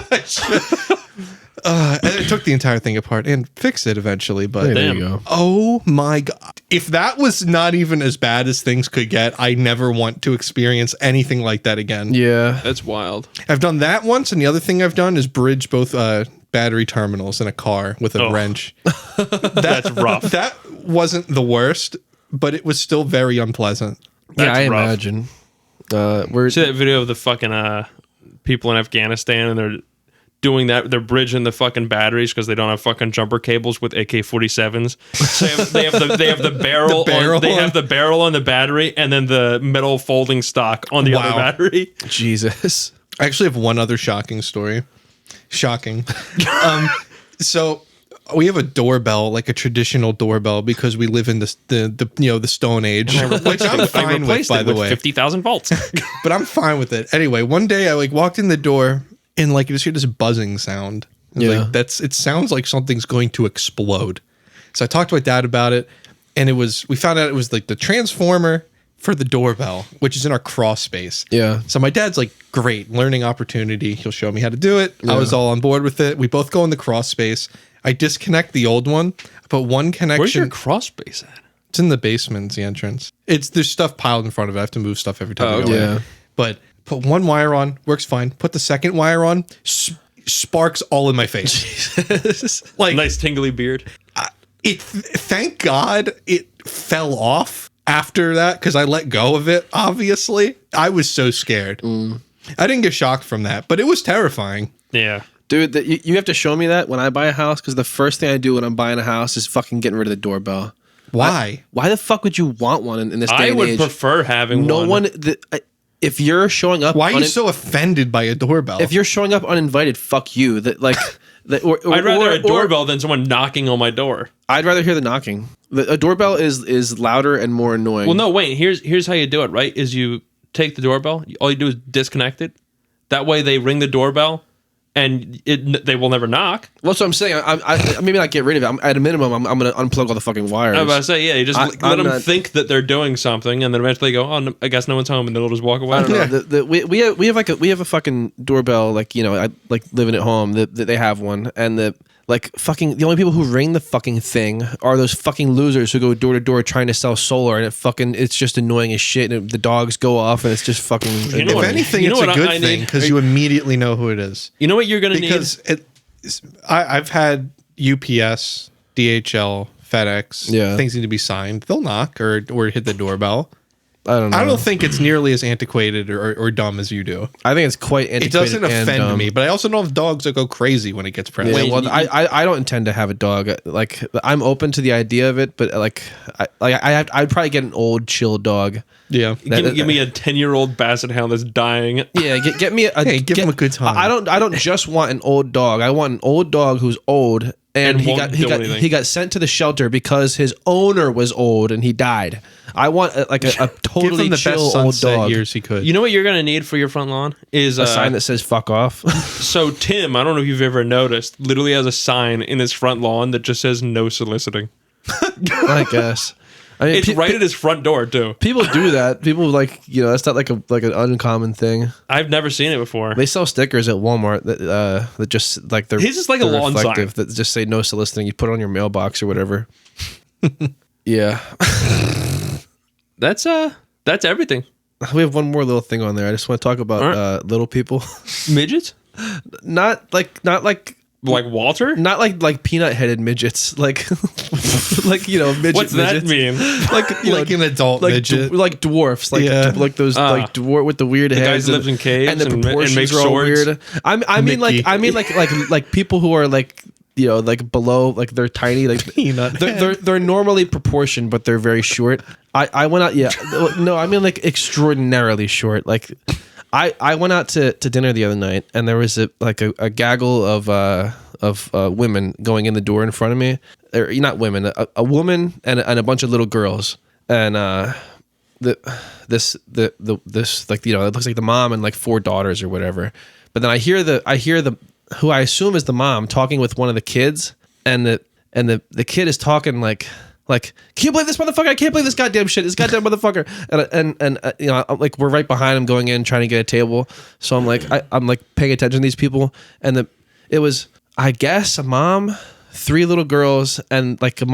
[SPEAKER 3] And I took the entire thing apart and fixed it eventually. But
[SPEAKER 2] There
[SPEAKER 1] Damn.
[SPEAKER 2] you go.
[SPEAKER 3] oh my God. If that was not even as bad as things could get, I never want to experience anything like that again.
[SPEAKER 2] Yeah.
[SPEAKER 1] That's wild.
[SPEAKER 3] I've done that once, and the other thing I've done is bridge both battery terminals in a car with a wrench.
[SPEAKER 1] That's rough.
[SPEAKER 3] That wasn't the worst, but it was still very unpleasant.
[SPEAKER 2] Yeah,
[SPEAKER 1] That's
[SPEAKER 2] I
[SPEAKER 1] rough.
[SPEAKER 2] imagine. We're
[SPEAKER 1] See that video of the fucking people in Afghanistan, and they're doing that. They're bridging the fucking batteries because they don't have fucking jumper cables with AK-47s. So they have the barrel. They have the barrel on the battery, and then the metal folding stock on the other battery.
[SPEAKER 2] Jesus.
[SPEAKER 3] I actually have one other shocking story. Shocking. So we have a doorbell, like a traditional doorbell, because we live in the Stone Age, which I'm fine with, by the way.
[SPEAKER 1] 50,000 volts.
[SPEAKER 3] But I'm fine with it. Anyway, one day I walked in the door and you just hear this buzzing sound.
[SPEAKER 2] Yeah.
[SPEAKER 3] It sounds like something's going to explode. So I talked to my dad about it, and we found out it was like the transformer for the doorbell, which is in our crawl space.
[SPEAKER 2] Yeah.
[SPEAKER 3] So my dad's like, great, learning opportunity. He'll show me how to do it. I was all on board with it. We both go in the crawl space. I disconnect the old one, but one connection.
[SPEAKER 1] Where's your cross space at?
[SPEAKER 3] It's in the basement, it's the entrance. There's stuff piled in front of it. I have to move stuff every time I go
[SPEAKER 2] yeah.
[SPEAKER 3] in. But put one wire on, works fine. Put the second wire on, sparks all in my face. Like
[SPEAKER 1] Nice tingly beard.
[SPEAKER 3] Thank God it fell off after that, because I let go of it. Obviously, I was so scared. I didn't get shocked from that, but it was terrifying.
[SPEAKER 1] Yeah.
[SPEAKER 2] Dude, you have to show me that when I buy a house, because the first thing I do when I'm buying a house is fucking getting rid of the doorbell.
[SPEAKER 3] Why?
[SPEAKER 2] Why the fuck would you want one in this day
[SPEAKER 1] I
[SPEAKER 2] and
[SPEAKER 1] would
[SPEAKER 2] age?
[SPEAKER 1] prefer having
[SPEAKER 2] No
[SPEAKER 1] one.
[SPEAKER 2] if you're showing up,
[SPEAKER 3] Why are you so offended by a doorbell?
[SPEAKER 2] if you're showing up uninvited, fuck you.
[SPEAKER 1] I'd rather a doorbell than someone knocking on my door.
[SPEAKER 2] I'd rather hear the knocking. A doorbell is louder and more annoying.
[SPEAKER 1] Well, no, wait. Here's how you do it. Right? Is you take the doorbell. All you do is disconnect it. That way, they ring the doorbell, and they will never knock.
[SPEAKER 2] Well, that's what I'm saying. I maybe not get rid of it. At a minimum, I'm going to unplug all the fucking wires.
[SPEAKER 1] I was about to say, yeah, you just let them think that they're doing something, and then eventually go, oh, no, I guess no one's home, and then they'll just walk away.
[SPEAKER 2] I don't know. We have a fucking doorbell, I like living at home. That they have one, and the only people who ring the fucking thing are those fucking losers who go door to door trying to sell solar, and it's just annoying as shit. And the dogs go off, and it's just fucking.
[SPEAKER 1] You know
[SPEAKER 3] if anything, it's a good thing because you immediately know who it is.
[SPEAKER 1] You know what you're gonna need?
[SPEAKER 3] Because I've had UPS, DHL, FedEx, things need to be signed. They'll knock or hit the doorbell.
[SPEAKER 2] I don't know.
[SPEAKER 3] I don't think it's nearly as antiquated or dumb as you do.
[SPEAKER 2] I think it's quite antiquated.
[SPEAKER 3] It doesn't offend me, but I also know of dogs that go crazy when it gets pressed.
[SPEAKER 2] Yeah, well, I don't intend to have a dog. Like, I'm open to the idea of it, but I'd probably get an old chill dog.
[SPEAKER 3] Yeah,
[SPEAKER 1] give me a 10-year-old basset hound that's dying.
[SPEAKER 2] Yeah, get me a
[SPEAKER 3] give him a good time.
[SPEAKER 2] I don't just want an old dog. I want an old dog who's old and he got sent to the shelter because his owner was old and he died. I want a totally
[SPEAKER 3] give him the
[SPEAKER 2] chill
[SPEAKER 3] best
[SPEAKER 2] old
[SPEAKER 3] sunset
[SPEAKER 2] dog.
[SPEAKER 3] years he could.
[SPEAKER 1] You know what you're gonna need for your front lawn is
[SPEAKER 2] A sign that says "fuck off."
[SPEAKER 1] So Tim, I don't know if you've ever noticed, literally has a sign in his front lawn that just says "No soliciting."
[SPEAKER 2] I guess. I mean,
[SPEAKER 1] It's right at his front door too.
[SPEAKER 2] People do that. People that's not like an uncommon thing.
[SPEAKER 1] I've never seen it before.
[SPEAKER 2] They sell stickers at Walmart that just like they're
[SPEAKER 1] His is like a lawn sign
[SPEAKER 2] that just say "no soliciting." You put it on your mailbox or whatever. Yeah.
[SPEAKER 1] That's everything.
[SPEAKER 2] We have one more little thing on there. I just want to talk about little people.
[SPEAKER 1] Midgets?
[SPEAKER 2] not like
[SPEAKER 1] Like Walter?
[SPEAKER 2] Not like peanut headed midgets, like like midget.
[SPEAKER 1] What's
[SPEAKER 2] midgets.
[SPEAKER 1] that mean?
[SPEAKER 2] Like
[SPEAKER 3] like an adult
[SPEAKER 2] like
[SPEAKER 3] midget,
[SPEAKER 2] like dwarfs, like like those like dwarf with the weird heads.
[SPEAKER 1] Guys lives in caves
[SPEAKER 2] and the
[SPEAKER 1] and
[SPEAKER 2] proportions
[SPEAKER 1] makes
[SPEAKER 2] are all
[SPEAKER 1] swords.
[SPEAKER 2] weird. I mean like people who are like like below, like they're tiny, like
[SPEAKER 3] peanut.
[SPEAKER 2] They're normally proportioned, but they're very short. I went out. Yeah, no, I mean like extraordinarily short. Like I went out to dinner the other night, and there was a gaggle of women going in the door in front of me. Or not women, a woman and a bunch of little girls, and this like it looks like the mom and like 4 daughters or whatever. But then I hear the who I assume is the mom talking with one of the kids, and the kid is talking like, can you believe this motherfucker? I can't believe this goddamn shit. This goddamn motherfucker. And I'm like, we're right behind him going in, trying to get a table. So I'm like, I'm like paying attention to these people. And it was, I guess, a mom, 3 little girls, and like the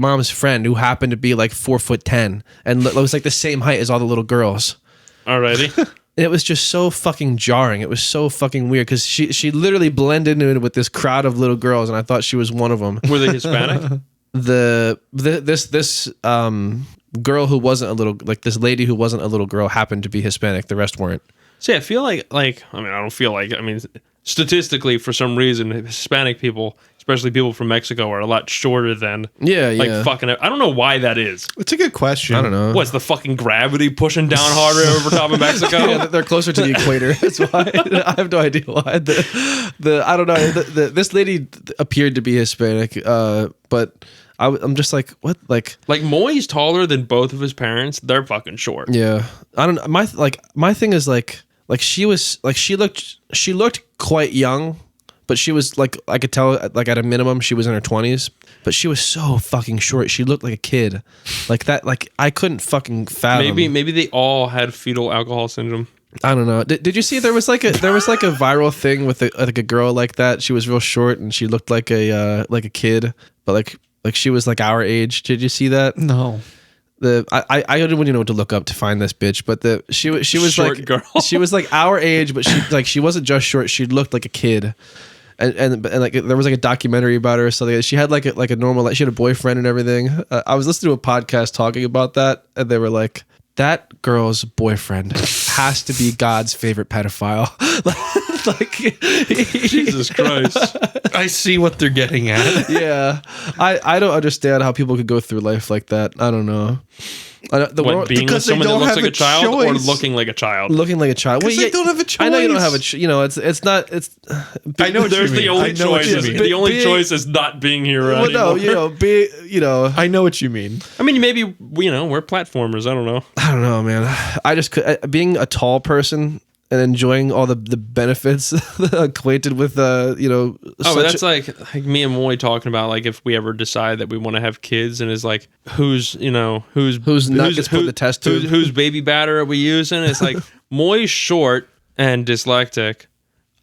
[SPEAKER 2] mom's friend who happened to be like 4'10" and it was like the same height as all the little girls.
[SPEAKER 1] Alrighty.
[SPEAKER 2] It was just so fucking jarring. It was so fucking weird because she literally blended in with this crowd of little girls, and I thought she was one of them.
[SPEAKER 1] Were they Hispanic?
[SPEAKER 2] This girl who wasn't a little, like this lady who wasn't a little girl happened to be Hispanic. The rest weren't.
[SPEAKER 1] See, I feel like I don't feel like, statistically, for some reason, Hispanic people, especially people from Mexico, are a lot shorter than fucking. I don't know why that is.
[SPEAKER 3] It's a good question.
[SPEAKER 2] I don't know.
[SPEAKER 1] What's the fucking gravity pushing down harder over top of Mexico?
[SPEAKER 2] Yeah, they're closer to the equator. That's why. I have no idea why. I don't know. This lady appeared to be Hispanic, but I'm just like, what? Like
[SPEAKER 1] Moy's taller than both of his parents. They're fucking short.
[SPEAKER 2] Yeah, I don't. My thing is like she was like she looked quite young, but she was like, I could tell like at a minimum she was in her 20s, but she was so fucking short. She looked like a kid, like that. Like I couldn't fucking fathom.
[SPEAKER 1] Maybe they all had fetal alcohol syndrome.
[SPEAKER 2] I don't know. Did you see there was like a viral thing with like a girl like that? She was real short and she looked like a kid, but like she was like our age. Did you see that?
[SPEAKER 3] No.
[SPEAKER 2] I didn't really know what to look up to find this bitch, but she was
[SPEAKER 1] short
[SPEAKER 2] like
[SPEAKER 1] girl.
[SPEAKER 2] She was like our age, but she wasn't just short. She looked like a kid, and like there was like a documentary about her or something. She had like a normal, like she had a boyfriend and everything. I was listening to a podcast talking about that, and they were like, that girl's boyfriend has to be God's favorite pedophile. Like
[SPEAKER 1] Jesus Christ.
[SPEAKER 3] I see what they're getting at.
[SPEAKER 2] Yeah. I don't understand how people could go through life like that. I don't know.
[SPEAKER 1] Being with someone that looks like a child or looking like a child?
[SPEAKER 2] Looking like a child.
[SPEAKER 3] Well, they don't have a choice.
[SPEAKER 2] I know you don't have a it's not.
[SPEAKER 3] I know what
[SPEAKER 1] there's
[SPEAKER 3] you mean.
[SPEAKER 1] the only choice. The only choice is not being here anymore.
[SPEAKER 2] No,
[SPEAKER 3] I know what you mean.
[SPEAKER 1] Maybe we're platformers. I don't know.
[SPEAKER 2] I don't know, man. I just being a tall person and enjoying all the benefits acquainted with
[SPEAKER 1] but that's like me and Moy talking about, like, if we ever decide that we want to have kids, and is like who's nut gets put in the test tube, whose baby batter are we using? It's like Moy's short and dyslexic.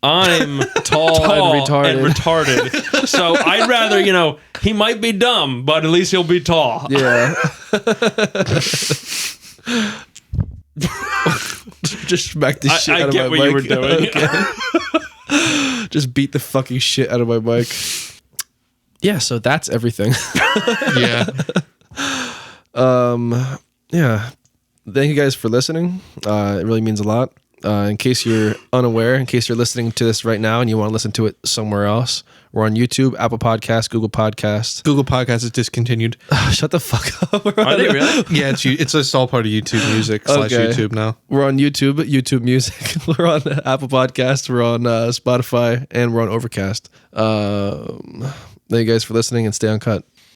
[SPEAKER 1] I'm tall and retarded. So I'd rather, he might be dumb, but at least he'll be tall.
[SPEAKER 2] Yeah. Just smack the shit out of my mic. I get what you were doing. Okay. Just beat the fucking shit out of my mic. Yeah, so that's everything.
[SPEAKER 3] Yeah.
[SPEAKER 2] Yeah. Thank you guys for listening. It really means a lot. In case you're unaware, in case you're listening to this right now and you want to listen to it somewhere else, we're on YouTube, Apple Podcasts, Google Podcasts.
[SPEAKER 3] Google Podcasts is discontinued.
[SPEAKER 2] Shut the fuck up.
[SPEAKER 1] Are they really?
[SPEAKER 3] Yeah, it's all part of YouTube Music / YouTube now.
[SPEAKER 2] We're on YouTube Music. We're on Apple Podcasts. We're on Spotify, and we're on Overcast. Thank you guys for listening, and stay uncut.